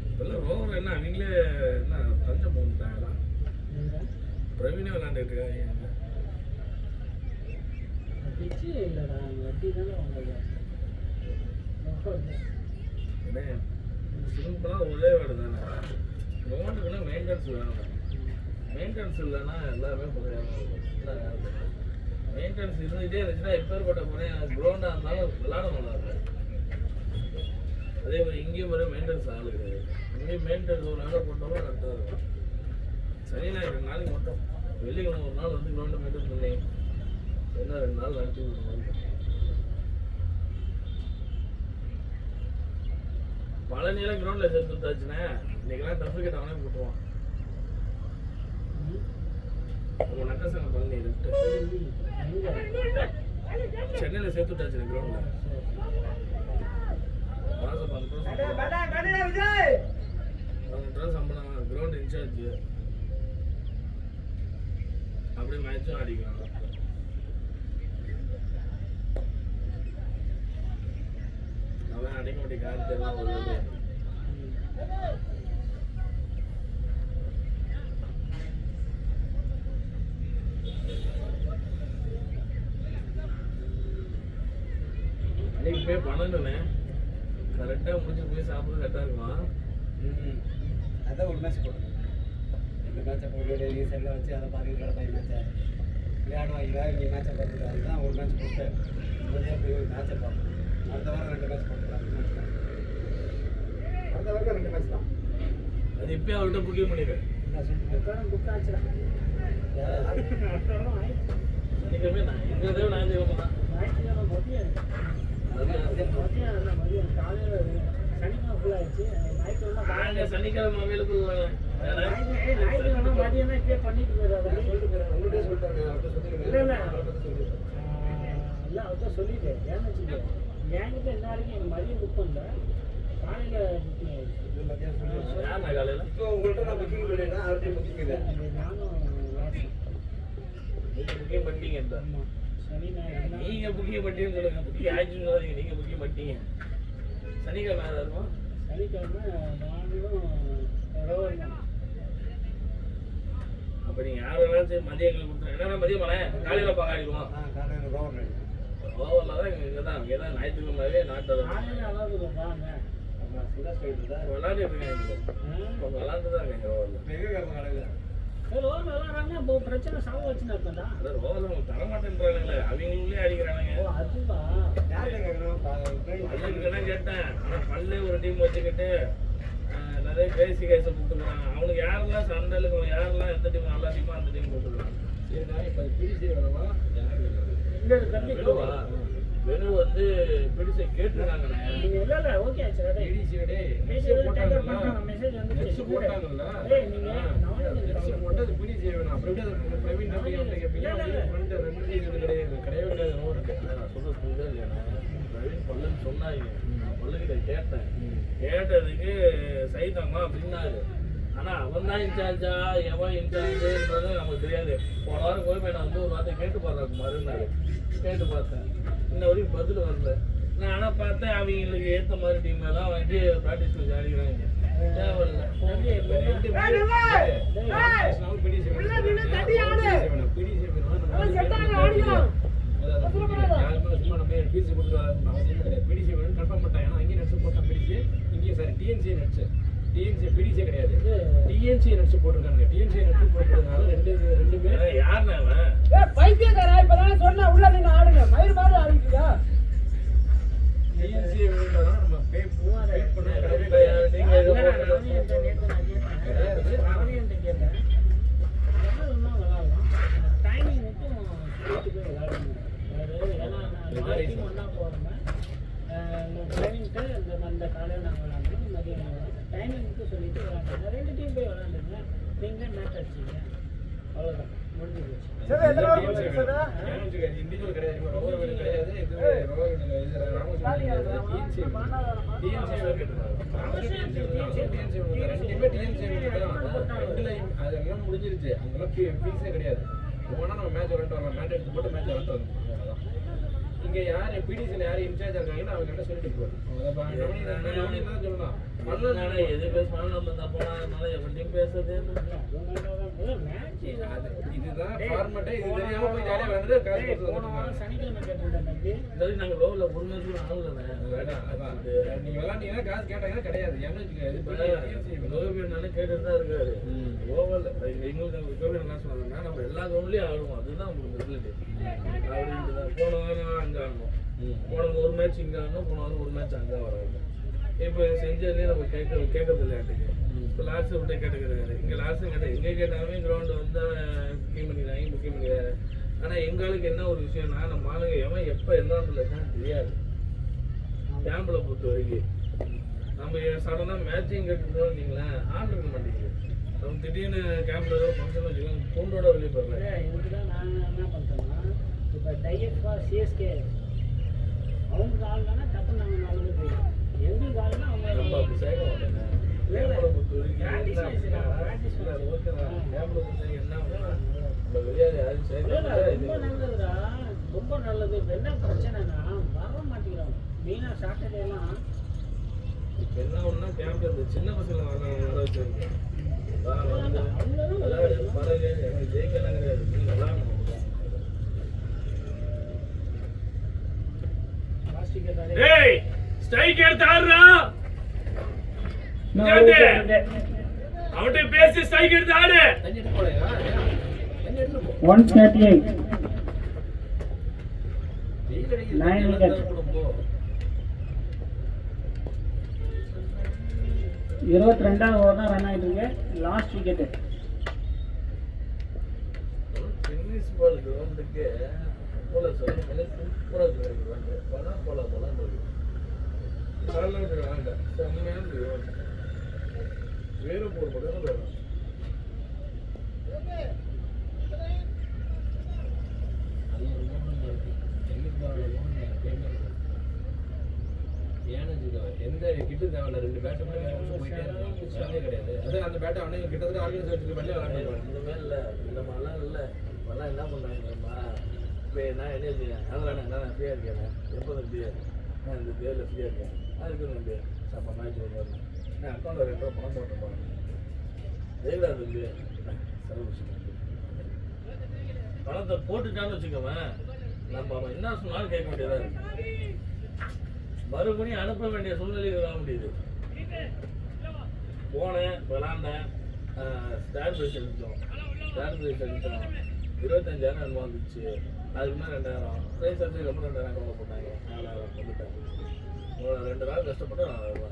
இப்போல்லாம் ரோவர் என்ன அவங்களே என்ன தஞ்சம் போட்டாங்களா? பிரவீனே விளாண்டுட்டு இருக்காங்க. பிச்சு இல்லைடா வட்டி தானே வாங்கல சிம்பிளாக ஒரே வேர்டு தானே. கிரௌண்டுக்குன்னா மெயின்டெனன்ஸ் வேணும். மெயின்டெனன்ஸ் இல்லைன்னா எல்லாமே குறையாமல் இருக்கும். மெயின்டெனன்ஸ் இருந்துகிட்டே இருந்துச்சுன்னா எப்பேற்பட்ட முறையாக கிரௌண்டாக இருந்தாலும் விளாட நல்லா இருக்கும். அதே மாதிரி இங்கேயும் ஒரு மெயின்டெனன்ஸ் ஆள் கிடையாது. இங்கேயும் மெயின்டெனன்ஸ் ஒரு நாள் போட்டோம்னா கரெக்டாக இருக்கும். சனி ஞாயிறு 2 நாளைக்கு மட்டும் வெள்ளிக்கிழமை ஒரு நாள் வந்து கிரௌண்டை மெயின்டைன் பண்ணி என்ன 2 நாள் நடத்தி விடணும். பழனியெல்லாம் கிரௌண்டில் சேர்த்து விட்டாச்சுன்னா இன்னைக்கெல்லாம் டஃபிகேட் அவனே போட்டுருவான். உங்கள் நக்கசங்க பழனி இருக்கு சென்னையில் சேர்த்து விட்டாச்சு கிரௌண்டில். மாதம் 15 சம்பளம் கிரவுண்ட் இன்சார்ஜ். அப்படியே மேட்சும் அடிக்கலாம். அவன் அடிக்க மாட்டேன் காரணத்தெல்லாம் வருது. அன்னைக்கு போய் 12 கரெக்டாக முடிச்சு போய் சாப்பிட கரெக்டாக இருக்குமா? அதான் ஒரு மேட்ச் போடும். இந்த மேட்சை போட்டு நீ செல்ல வச்சு அதை பார்த்துக்கிட்டு மேட்சை விளையாடுவாங்க. நீ மேட்சை பார்த்துட்டு அதுதான் ஒரு மேட்ச் போட்டு போய் மேட்சை பார்ப்போம். அடுத்த வாரம் 2 மேட்ச் போட்டுக்கலாம். அடுத்த வாரம் 2 மேட்ச் தான். அது இப்போயே அவர்கிட்ட புக்கிங் பண்ணிடுறேன். புக் ஆச்சுடா சனிக்கிழமை நான் எங்கள் தேவை நான் தேவை தான். ஞாயிற்றுக்கிழமை மதியம் காலையில் சனிக்கிழமை ஃபுல் ஆயிடுச்சு. ஞாயிற்றுக்கிழமை சனிக்கிழமை அவைலபிள் ஞாயிற்றுக்கிழமை மதியம் இப்படியே பண்ணிட்டு போயிடாது. உங்கள்கிட்ட சொல்லிட்டாங்க. இல்லை இல்லை இல்லை அவர்தான் சொல்லிட்டு ஏன்னு வச்சுக்கோ என்கிட்ட இன்ன வரைக்கும் எனக்கு மதியம் புக் பண்ணல. காலையில் புக்கிங் ஆயிடுச்சு. யார் காலையில் இப்போ உங்கள்கிட்ட நான் புக்கிங் பண்ணிட்டேன். அவர்கிட்ட புக்கிங் இல்லை. நானும் நீங்கள் புக்கிங் பண்ணிட்டீங்க. ஆமாம் சனி ஞாயிறு நீங்கள் புக்கிங் பண்ணிட்டீங்கன்னு சொல்லுங்கள். புக்கிங் ஆயிடுச்சுன்னு சொல்லாதீங்க. நீங்கள் புக்கிங் பண்ணிட்டீங்க. சனிக்கிழமை யாராவது இருக்கும்? சனிக்கிழமை நானும் ரோவர் தான். அப்ப நீங்க யாரெல்லாம் சரி மதியம் எங்களுக்கு கொடுத்துருங்க. என்னன்னா மதியம் போனேன் காலையில பாக்காடிடுவோம். காலையில் ரோவர் நடி ஓவரில் தான் இங்கே தான் ஞாயிற்றுக்கிழமையாவே நாட்டில் காலையில் அழகுறோம் வாங்க. நம்ம சுரேஷ் போயிட்டு தான் விளையாடிட்டு இருக்கேன் இப்போ விளாண்டு தான் இருக்கேன் ஓவரில். எங்கே கேட்போம் காலையில் ரோவர் விளாட்றாங்க, இப்போ பிரச்சனை சாவு வச்சுன்னு இருக்கா? அதான் ஓவரில் உங்களுக்கு தர மாட்டேன்றானுங்களே, அவங்களுக்குள்ளே அடிக்கிறானுங்க. ஓ அதுவா? யார்கிட்ட கேட்கணும் பல்லுக்கு கேட்டேன், ஆனால் பல்லு ஒரு டீம் வச்சுக்கிட்டு நிறைய பேசி கேஸை கூப்பிட்டுக்கிறாங்க. அவனுக்கு யாரெல்லாம் சண்டை இருக்கும், யாரெல்லாம் எந்த டீம் நல்ல டீமோ அந்த டீம் கூப்பிட்டுக்கிறாங்க. சரிண்ணா இப்போ பிடிசி வேணுமா யார் இல்லை கம்மி வெறுவா வெறு வந்து பிடிச்ச கேட்டுருக்காங்கண்ணே. நீங்கள் இல்லை இல்லை ஓகே ஆச்சு ready. BDC day message போட்டாங்கல்ல, message வந்து போட்டாங்கல்ல ஏய் நீங்கள் போட்டது பிடிசி வேணும். அப்படி எப்படி பிரவீன் தம்பி அவன்கிட்ட கேட்பீங்க? ஃப்ரெண்டு ரெண்டு இது கிடையாது கிடையவே ரோடு இருக்கு. நான் சொல்ல புரியுதா இல்லையாண்ணே? பிரவீன் பல்லுன்னு சொன்னாங்க, நான் பல்லுக்கிட்ட கேட்டேன். கேட்டதுக்கு சைதாமா அப்படின்னாரு. ஆனால் அவன் தான் இன்சார்ஜா எவன் இன்சார்ஜுன்றது நமக்கு தெரியாது. போன வாரம் கோயம்பேடு வந்து ஒரு வார்த்தை கேட்டு பாடுறாங்க மறுநாள் கேட்டு பார்த்தேன். இன்ன வரைக்கும் பதில் வரல. நான் ஆனால் பார்த்தேன் அவங்களுக்கு ஏற்ற மாதிரி டீம் எல்லாம் வந்து ப்ராக்டிஸ் வச்சு ஆடிக்கிறாங்க. தேவையில்லை பிடிசி கிடையாது. டிஎன்சி நட்ஸ் போட்டிருக்காங்க. டிஎன்சி நட்ஸ் போட்டிருக்கனால ரெண்டுமே யாருண்ணே அவன்? பைத்தியக்காரா இப்பதான் சொன்ன உள்ள நீங்க ஆடுங்க மயிர் மாதிரி ஆடிட்டீங்க. டிஎன்சி வேணும்னா நம்ம பே பண்ண டைமிங்க்கு சொல்லிட்டு விளையாடுங்க. ரெண்டு டீம் போய் விளையாண்டுங்க. நீங்க மேட்ச் அடிச்சீங்க, அவ்வளோதான் முடிஞ்சு போச்சு. இண்டிவிஜுவல் கிடையாது. ரோவர் கிடையாது. இது ரோவர் இது ராமசாமி டிஎன்சி அதெல்லாம் முடிஞ்சிருச்சு. அங்கெல்லாம் ஃபீஸே கிடையாது. போனால் நம்ம மேட்ச் விளையாண்டு வரலாம். மேட்ச் எடுத்து போட்டு மேட்ச் விளையாண்டு வரணும். அவ்வளோதான். இங்கே யார் பிடிசியில் யார் இன்சார்ஜ் இருக்காங்கன்னு அவங்க கிட்ட சொல்லிட்டு போகிறோம். அவங்க தான் சொல்லலாம். பண்ணலாம் எது பேசினாலும் நம்ம தப்பான அதனால எவன்டையும் பேசுறதே இதுதான் ஃபார்மேட்டே. இது தெரியாம போய் ஜாலியாக வந்து காசு கொடுத்து சனிக்கிழமை கேட்டிருந்தேன். நாங்கள் ரோவில் ஒரு மேட்ச் ஆகலண்ணே. நீங்க விளாண்டீங்கன்னா காசு கேட்டாங்கன்னா கிடையாது. ஏன்னா கோபிநானே கேட்டுட்டு தான் இருக்காரு. ஓவரில் எங்களுக்கு கோபிநாத் என்ன சொன்னாங்கன்னா நம்ம எல்லா கிரவுண்ட்லேயும் ஆடுவோம், அதுதான் உங்களுக்கு ஃபெசிலிட்டி அப்படின்ட்டு தான். போன வாரம் அங்கே ஆடணும், போன ஒரு மேட்ச் இங்கே ஆடணும், போன வாரம் ஒரு மேட்ச் அங்கே வராது. இப்போ செஞ்சதுலேயே நம்ம கேட்கறது இல்லையாட்டுக்கு. இப்போ லாஸ்ட்டு விட்டே கேட்டுக்கிறாரு. இங்கே லாஸ்ட்டும் கேட்டேன், எங்கே கேட்டாலுமே கிரவுண்டு வந்து புக்கிங் பண்ணிக்கிறாங்க புக்கிங் பண்ணிக்கிறாரு. ஆனால் எங்களுக்கு என்ன ஒரு விஷயம்னா நம்ம ஆளுங்க எவன் எப்போ எந்த இடத்துல இருக்கான்னு தெரியாது. கேம்பில் பொறுத்த வரைக்கும் நம்ம சடனாக மேட்சிங் கேட்டுருந்தோம் வந்தீங்களேன், ஆர்டர் மாட்டேங்குது. நம்ம திடீர்னு கேம்பில் ஏதோ ஃபங்க்ஷன் வச்சுக்கலாம் பூண்டோட வெளியே போடுறேன். இதுக்கு தான் நாங்கள் என்ன பண்ணுறோம்னா, இப்போ டைஎஃப்ஆ சிஎஸ்கே அவங்க ஆள் தானே டப்பு நாங்கள் நாலு பேர் போயிடும். எங்களுக்கு ஆளுனா அவங்க நம்ம அப்படி சேர்க்க மாட்டேங்க. கேம்பில் பொறுத்த வரைக்கும் ஓகேதான். கேம்பில் பொறுத்த வரைக்கும் என்ன நம்ம வெளியாது யாரும் சேர்க்க ரொம்ப நல்லதுடா, ரொம்ப நல்லது. இப்போ என்ன பிரச்சனைனா வர மாட்டேங்கிறாங்க. மெயினாக சாட்டர்டேலாம் இப்போ என்ன ஒன்றா கேம்பில் இந்த சின்ன பசங்களை வர வச்சுருக்கேன். விளையாடு பழகு, எனக்கு ஜெயிக்கலாம் கிடையாது, நீ விளாடணும். ஏய் ஸ்ட்ரைக் எடுத்து ஆடுறா, அவன்கிட்ட பேசி ஸ்ட்ரைக் எடுத்து ஆடு. 138 9 wicket 22வது ஓவர் தான் ரன் ஆகிட்டு இருக்கு. லாஸ்ட் விக்கெட்டு டென்னிஸ் பால் கிரவுண்டுக்கு போல சொல்லுங்க, சூப்பராக இருக்கு. பணம் போல போலாம் இருக்கு. செம்மையான வேறு போர் மட்டும் வேணும். எந்த கிட்டு தேவையில்ல. ரெண்டு பேட்டை போயிட்டே இருக்கும், கிடையாது. அது அந்த பேட்டை அவனே கிட்டத்தட்ட ஆர்கனைஸ் வச்சுட்டு பண்ணி விளாண்டுருவாங்க. இந்த மாதிரி இல்லை, இந்த மாதிரிலாம் இல்லை. இப்போல்லாம் என்ன பண்ணாங்கம்மா, இப்போ நான் என்ன செய்யேன், அதெல்லாம் நான் ஃப்ரீயாக இருக்கேன். எப்போ ஃப்ரீயாக நான் இந்த தேதியில் ஃப்ரீயாக இருக்கேன் அதுக்கு தம்பி அப்போ மேட்ச் வருவாங்க நான் அக்கௌண்ட்டில் 2 ரூபா பணம் போட்டு போகிறேன் எதுடா தம்பி செலவு வச்சுக்கோங்க பணத்தை போட்டுட்டான்னு வச்சுக்கோவேன் நம்ம அவன் என்ன சொன்னாலும் கேட்க வேண்டியதாக இருக்கு மறுபடியும் அனுப்ப வேண்டிய சூழ்நிலைக்கு வர முடியுது போனேன் விளாண்டேன் ஸ்டார் ப்ரைஸ் எடுத்தோம் 25,000 என்னமோ வந்துச்சு அதுக்கு முன்னாடி 2,000 ப்ரைஸ் எடுத்ததுக்கு அப்புறம் 2,000 கவலை போட்டாங்க 4,000 வந்துட்டாங்க 2 நாள் கஷ்டப்பட்டு 4,000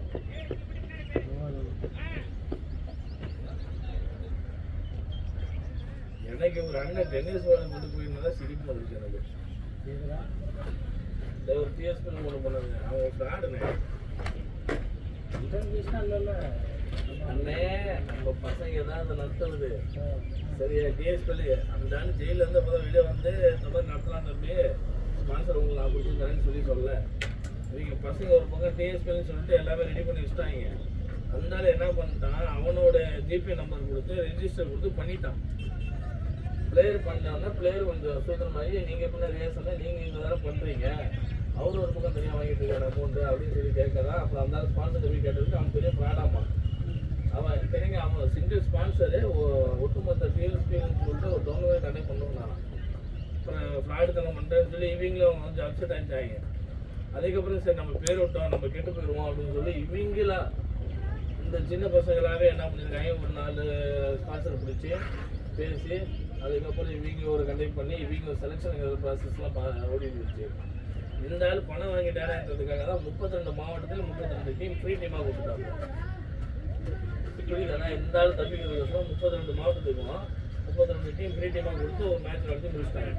எனக்கு ஒரு அண்ணன் டென்னிஸ் வாங்க கொண்டு போயிருந்தா சிரிப்பு வந்துச்சு எனக்கு ஒரு டிஎஸ்பி ஒன்று பண்ணாங்க அவன் ஃப்ராடுனே அண்ணே நம்ம பசங்க ஏதாவது நடத்துறது சரியா டிஎஸ்பி அந்த ஆள் ஜெயில இருந்து அப்போ வெளியே வந்து இந்த மாதிரி நடத்தலாம் தம்பி ஸ்பான்சர் உங்களுக்கு நான் கொடுத்துருந்தேன்னு சொல்ல இவங்க பசங்க ஒரு பக்கம் டிஎஸ்பின்னு சொல்லிட்டு எல்லாமே ரெடி பண்ணி வச்சுட்டாங்க அதனால என்ன பண்ணிட்டான் அவனோட ஜிபே நம்பர் கொடுத்து ரெஜிஸ்டர் கொடுத்து பண்ணிட்டான் பிளேயர் பண்ணாங்கன்னா பிளேயர் கொஞ்சம் சுதந்திரமாகி நீங்கள் எப்படின்னா ரேஷனை நீங்கள் இந்த தடவை பண்ணுறீங்க அவரு ஒரு பக்கம் தனியாக வாங்கிட்டு இருக்காரு அமௌண்ட்டு அப்படின்னு சொல்லி கேட்கலாம் அப்புறம் அந்த ஸ்பான்சர் போய் கேட்டதுக்கு அவன் பெரிய ஃப்ராடாமா அவன் தெரியுங்க அவன் சிங்கிள் ஸ்பான்சரு ஒட்டுமொத்த டிஎஸ்பின்னு சொல்லிட்டு ஒரு டோர்னமெண்ட் கண்டக்ட் பண்ணுவான் அப்புறம் ஃப்ராடு தனம் பண்ணுறேன்னு சொல்லி இவங்களும் கொஞ்சம் அப்செட் ஆகிட்டாங்க அதுக்கப்புறம் சரி நம்ம பேர் விட்டோம் நம்ம கெட்டு போயிடுவோம் அப்படின்னு சொல்லி இவங்களா இந்த சின்ன பசங்களாகவே என்ன பண்ணியிருக்காங்க ஒரு 4 ஸ்பான்சர் பிடிச்சி பேசி அதுக்கப்புறம் இவங்க ஒரு கண்டக்ட் பண்ணி இவங்க செலெக்ஷனுங்கிற ப்ராசஸ்லாம் ஓடிடுச்சு இந்த ஆள் பணம் வாங்கிட்டாரன்றதுக்காக தான் 32 மாவட்டத்தில் 32 டீம் ஃப்ரீ டீமாக கொடுத்துட்டாங்க புரியுதுண்ணா இந்த ஆள் தப்பிக்கிறதுக்கோசரம் 32 மாவட்டத்துக்கும் 32 டீம் ஃப்ரீ டீமாக கொடுத்து ஒரு மேட்ச் நடத்தி முடிச்சிட்டாங்க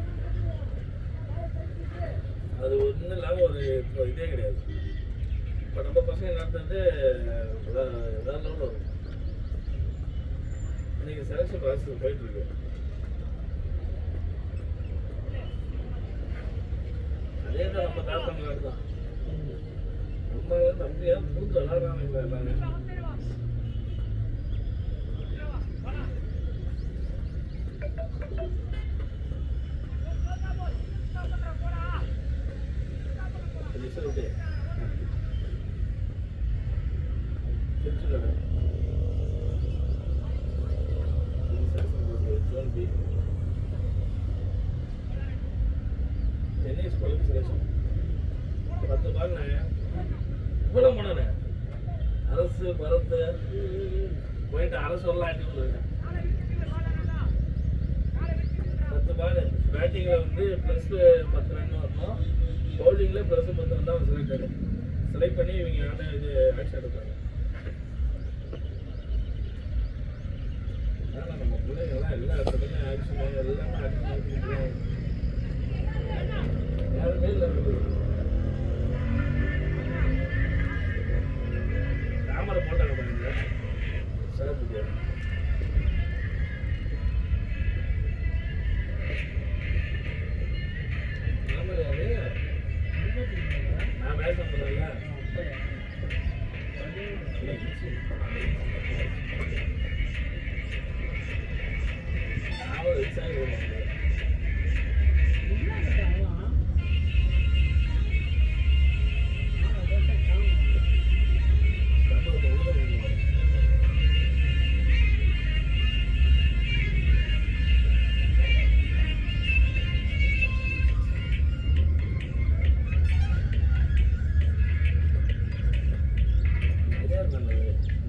அது ஒன்றும் இல்லாமல் ஒரு இதே கிடையாது இப்போ நம்ம பசங்க நடத்துறது வேறு லெவலில் வரும் இன்னைக்கு செலெக்ஷன் ப்ராசஸ் போயிட்டு இருக்கு அதே தான் நம்ம தாத்தா தான் நம்ம தம்பியா பூந்து விளாடுறாங்க எல்லாமே டென்னிஸ் பழகு செலக்ஷன் 10 பால் இவ்வளோ பண்ணனே அரசு பரத்து போயிட்டு அரசு எல்லாம் ஆட்டி விடுவேன் 10 பால் பேட்டிங்கில் வந்து ப்ளஸ் 10 ரன் வரணும் பவுலிங்கில் ப்ளஸ் 10 ரன் தான் செலக்ட் பண்ணி இவங்க இது ஆக்ஷன் எடுப்பாங்க ஆனால் நம்ம பிள்ளைங்கள்லாம் எல்லா இடத்துலையுமே ஆக்ஷன் எல்லாமே ஆக்ஷன் யாருமே இல்லை தாமரை போட்டாங்க பாருங்க சிறப்பு தாமரை யாரு நான் பேச போறேன்ல நான் விவசாயம்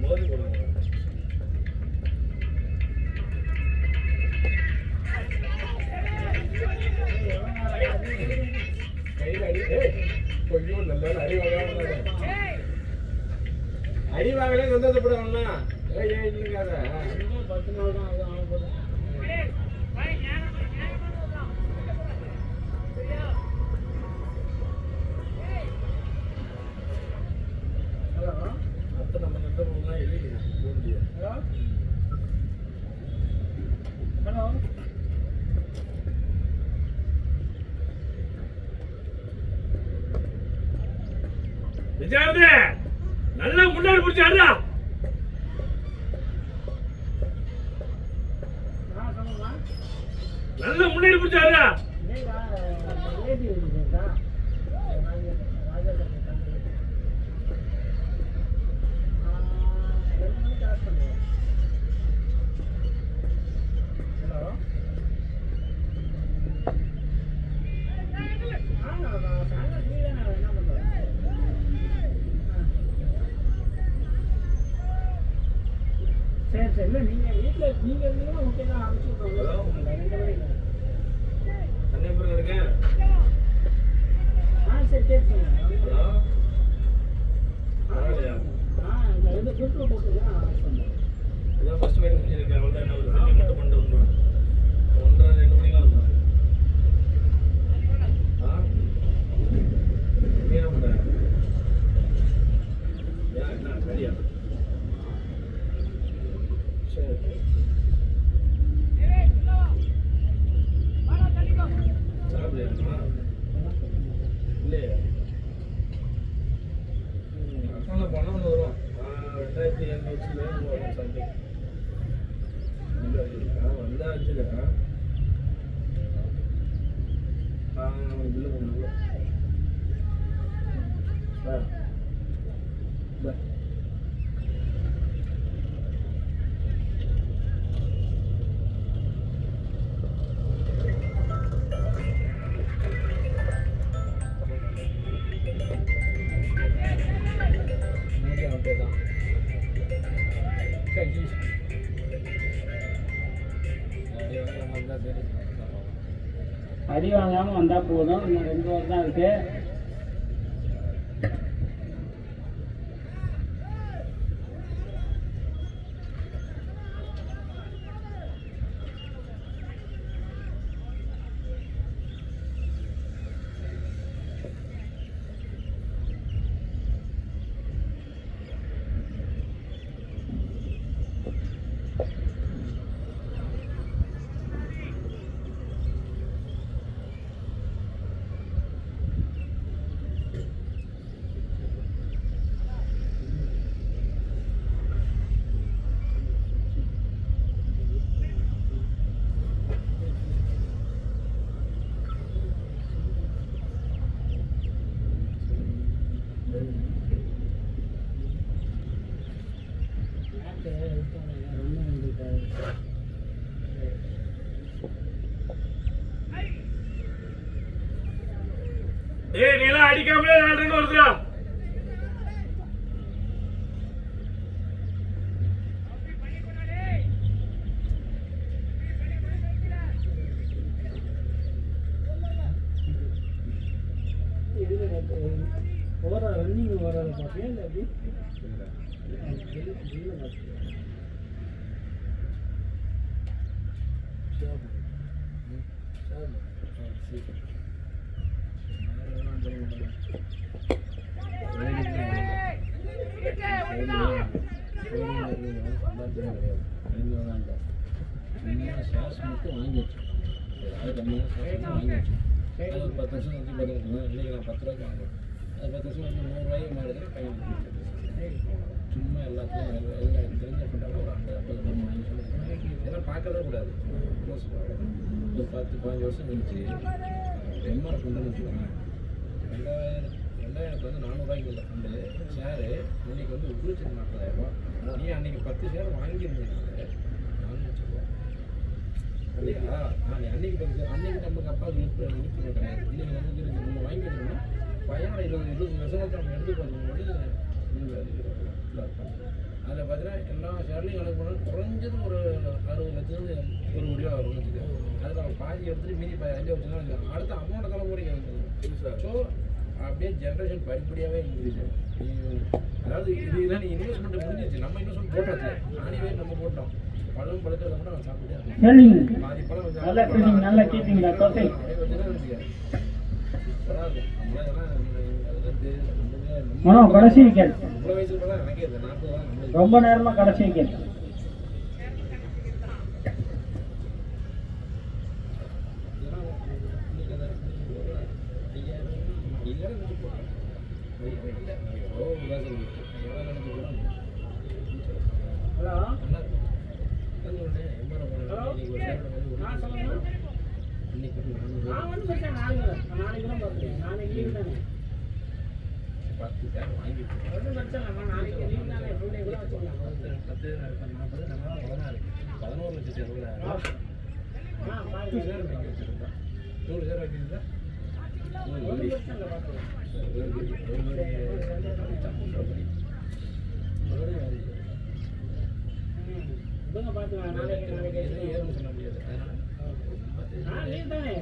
மோதி போடுவாங்க கையில் கொஞ்சம் நல்ல அடி வாங்கலே சந்தோஷப்படுவாங்கண்ணா ஏன் இருக்காத 10 நாள் தான் அது ஆக போதும் அப்போ நம்ம நண்பர்கள்லாம் எழுதிங்க ஹலோ விஜயாவது நல்லா முன்னாடி பிடிச்சாருடா நல்லா முன்னாடி பிடிச்சாருடா ராஜா ஹலோ சாயங்காலம் ஃப்ரீ தானே, என்ன பண்ணுறேன்? சரி சரி, இல்லை நீங்கள் வீட்டில் நீங்கள் இருந்தீங்கன்னா ஓகே தான், அனுப்பிச்சி விட்றோம். 2 மணிக்கு. அண்ணே எப்படி இருக்கேன்? சரி கேட்குங்க. ஹலோ பரவாயில்லையா? இந்த ரெண்டு குரூப்பில் போட்டுருக்கேன், அனுப்பிச்சி பண்ணுறேன். இதான் ஃபர்ஸ்ட் மீட் முடிஞ்சிருக்கேன். அவள் தான் என்ன ஒரு செல்லி மட்டும் பண்ணிட்டு வந்தோம். 1:30 2 மணிக்கெலாம் வந்தோம். நீ என்ன பண்ணுற? ஏன் என்ன சரியா? சரி சாப்பிடலையாம்மா? இல்லையா? அக்கௌண்ட்டில் பணம் ஒன்று வரும். 2700 வரும் சம்திங். வந்தாச்சுல பில்லு பண்ணுவோம். சார் சார் அடி வாங்காமல் வந்தால் போதும். இன்னும் 2 வாரம் தான் இருக்குது. ஏய் நீ எல்லாம் அடிக்காமலே 4 ரன் வருதுடா. ஓவர ரன்னிங் ஓவரால் பார்த்தியா இல்லை எப்படி? மட்டும் வாங்கிடுச்சு. அது வாங்கிடுச்சு. அது ஒரு 10 வருஷம் வந்து பார்த்தீங்கன்னா இன்றைக்கி நான் 10 ரூபாய்க்கு வாங்குவேன். அது 10 வருஷம் வந்து 100 ரூபாய்க்கு மாறுதுன்னா பையன் சும்மா எல்லாத்தையும் எல்லாம் தெரிஞ்ச பண்ணாலும் ஒரு 50 வாங்கி சொல்லி இதெல்லாம் பார்க்கவே கூடாது. ஒரு 10-15 வருஷம் கழிச்சு எம்ஆர்எஃப் ஃபண்டுன்னு வச்சுக்கோங்க. 2000 வந்து 400 ரூபாய்க்கு உள்ள ஃபண்டு ஷேரு இன்றைக்கி வந்து 1,40,000 நீ அன்றைக்கி 10 ஷேர் வாங்கியிருந்தீங்கனாலே 4 லட்சம் ரூபா இல்லையா? நான் அன்றைக்கி 10 ஷேர் அன்றைக்கி நமக்கு அப்பாவுக்கு இழுப்பு கிடையாது. இன்றைக்கி வந்து நம்ம வாங்கி வச்சோம்னா பையனோட 20 வருஷத்துக்கு நம்ம எடுத்து பார்க்கும்போது அதில் பார்த்தீங்கன்னா எல்லா ஷேர்லையும் கணக்கு பண்ணால் குறைஞ்சது ஒரு 60 லட்சத்துக்கு 1 கோடி ரூபா வரும்னு வச்சுக்கோங்க. அதில் அவங்க பாதி எடுத்துகிட்டு மீதி 5 வச்சுன்னா அடுத்த அமௌண்ட்டை தலைமுறைக்கு வந்து ஸோ அப்படியே ஜென்ரேஷன் படிப்படியாகவே இன்க்ரீஸ் ஆகும். அதாவது இதெல்லாம் நீ இன்வெஸ்ட்மெண்ட் முடிஞ்சிச்சு. நம்ம இன்வெஸ்ட்மெண்ட் போட்டாச்சு. நானே நம்ம போட்டோம். பழம் பழுக்கிறத கூட நான் சாப்பிட்டேன். பாதி பழம் அப்படியே சூப்பராக இருக்கும். கடைசி விக்கெட் இவ்வளோ வயசு கூட எனக்கே 40 தான் ரொம்ப நேரமாக கடைசி விக்கெட். ஹலோ நான் ஒன்றும் பிரச்சனை நாளைக்கு தான் பார்க்குறேன். நாளைக்கு லீவ் தானே. 10 சேர் வாங்கிட்டு ஒன்றும் பிரச்சனை இல்லை. நாளைக்கு லீவ் தானே, ஃபுல் டே கூட வச்சுக்கலாம். 10 40 நம்ம 11 லட்சம் சேர் பாருங்க. சேர் வாங்கி வச்சிருந்தா 100 சேர் வாங்கியிருந்தா ஒன்றும் பிரச்சனை இல்லை, பார்த்துக்கலாம். இவங்க பார்த்துக்கலாம். நாளைக்கு சொல்ல முடியாது அதனால லீவ் தானே,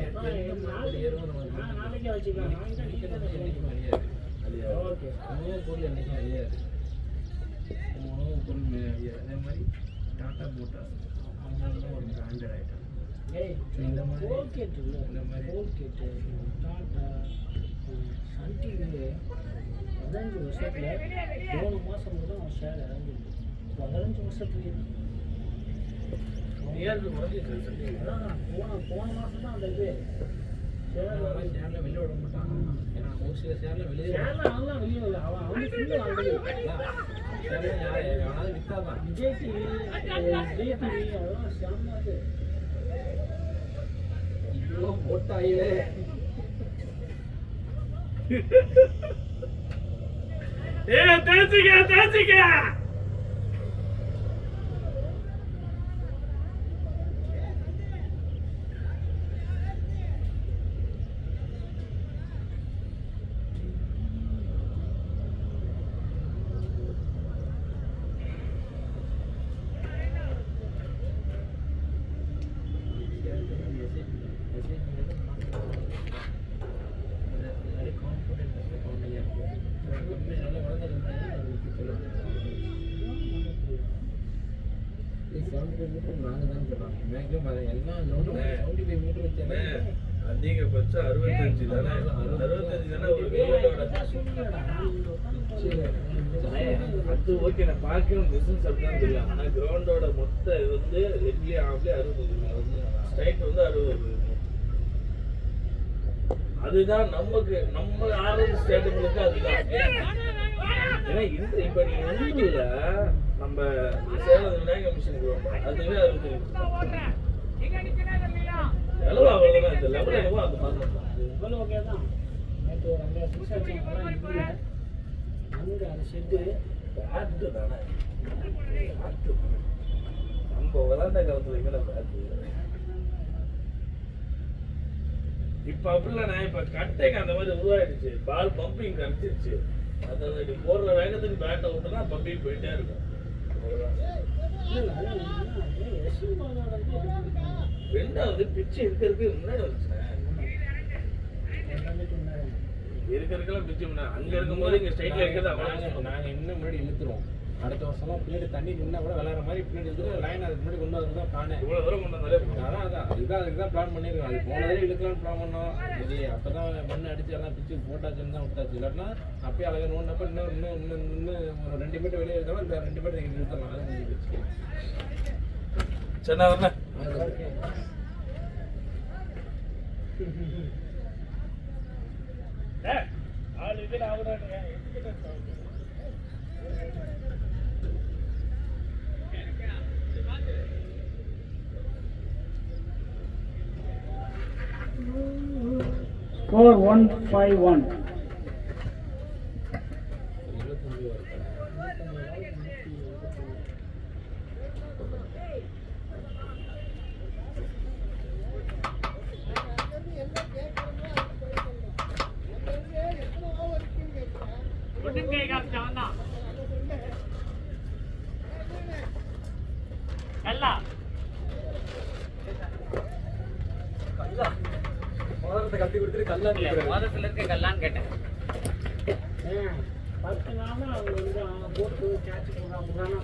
நாளைக்கே வச்சுக்கலாம். நாளைக்கு தான் லீவ் தானே. ஓகே. உணவு பொருள் என்றைக்கும் அழியாது. உணவு பொருள் அழியாது. அதே மாதிரி டாடா மோட்டார்ஸ் அவங்களாம் ஒரு பிராண்டட் ஐட்டம். ஏய், இந்த மாதிரி கோல்கேட் இல்லை, இந்த மாதிரி கோல்கேட்டு, டாட்டா, சன் டிவி 15 வருஷத்துல 3 மாதம் தான் ஷேர் இறங்கிருக்கு. 15 வருஷத்துலேயே ஏழு குறைஞ்சிச்சு சொல்லி போன மாதம் தான் அந்த இது ஷேர் ஷேரில் வெளியே விட மாட்டான். ஏன்னா ஒரு சில ஷேரில் வெளியே ஷேர்ல அவன்லாம் வெளியே வரல. அவன் ஃபுல்லு வாங்குது. ஷேரில் யாராவது விற்றாதான் விஜய் டிவி, விஜய் டிவி அதெல்லாம் செம்மாது. இவ்வளோ போட்டாயிலே தேய்ச்சிக்க அதிகபட்சம் 65 தானே 65 தானே ஒரு வீடோட அது ஓகே நான் பார்க்கணும் பிசினஸ் அப்படிதான் தெரியும். ஆனா கிரவுண்டோட மொத்த இது வந்து லெக்லி ஆஃப்லயே 60 ஸ்ட்ரைட் வந்து 60. அதுதான் நமக்கு நம்ம ஆர்டர் ஸ்டேட்டுகளுக்கு அதுதான். ஏன்னா இந்த இப்ப நீங்க ஒன்றுல நம்ம சேலம் விநாயகர் மிஷன் கிரவுண்ட் அதுவே 60 எவ்வளோ அவ்வளோதான். இந்த லெவல் என்னவோ அந்த மாதிரி இவ்வளோ ஓகே தான். நேற்று ஒரு 2 சிக்ஸ் அடிச்சாங்கலாம் இல்லை. அங்கே அந்த ஷெட்டு பேட்டு தானே பேட்டு நம்ம விளாண்ட காலத்துல மேலே பேட்டு. இப்ப அப்படிலாம் நான் இப்ப கட்டைக்கு அந்த மாதிரி உருவாயிடுச்சு. பால் பம்பிங் கரைச்சிருச்சு. அதாவது போடுற வேகத்துக்கு பேட்டை விட்டுனா பம்பிங் போயிட்டே இருக்கும். ரெண்டாவது பிச்சு இருக்கிறதுக்கு முன்னாடி வந்துச்சுண்ணே. இருக்கிறதுக்கெல்லாம் பிச்சு முன்னாடி அங்க இருக்கும்போது இங்க ஸ்ட்ரைட்ல இருக்கிறது நாங்க இன்னும் முன்னாடி இழுத்துருவோம். அடுத்த வருஷம்லாம் பின்னாடி தண்ணி நின்னா கூட விளையாடுற மாதிரி பின்னாடி இழுத்துட்டு லைன் அதுக்கு முன்னாடி கொண்டு வந்து தான் பிளானே. இவ்வளவு தூரம் கொண்டு வந்தாலே அதுக்கு தான் பிளான் பண்ணிருக்கோம். அது போன தடவை இழுக்கலாம்னு பிளான் பண்ணோம். சரி அப்பதான் மண்ணு அடிச்சு எல்லாம் பிச்சு போட்டாச்சுன்னு தான் விட்டாச்சு. இல்லாட்டினா அப்பயே அழகாக நோண்டப்ப இன்னும் ஒரு 2 மீட்டர் வெளியே இருந்தாலும் இந்த 2 மீட்டர் இங்கே இழுத்தலாம். அது முடிஞ்சிருச்சு. சரி வரல Score 151. கட்டி கொடுத்துட்டு கல்லான்னு கேட்டேன். 10 நாளா அவங்க வந்து போட்டு கேட்ச் போடுறாங்க.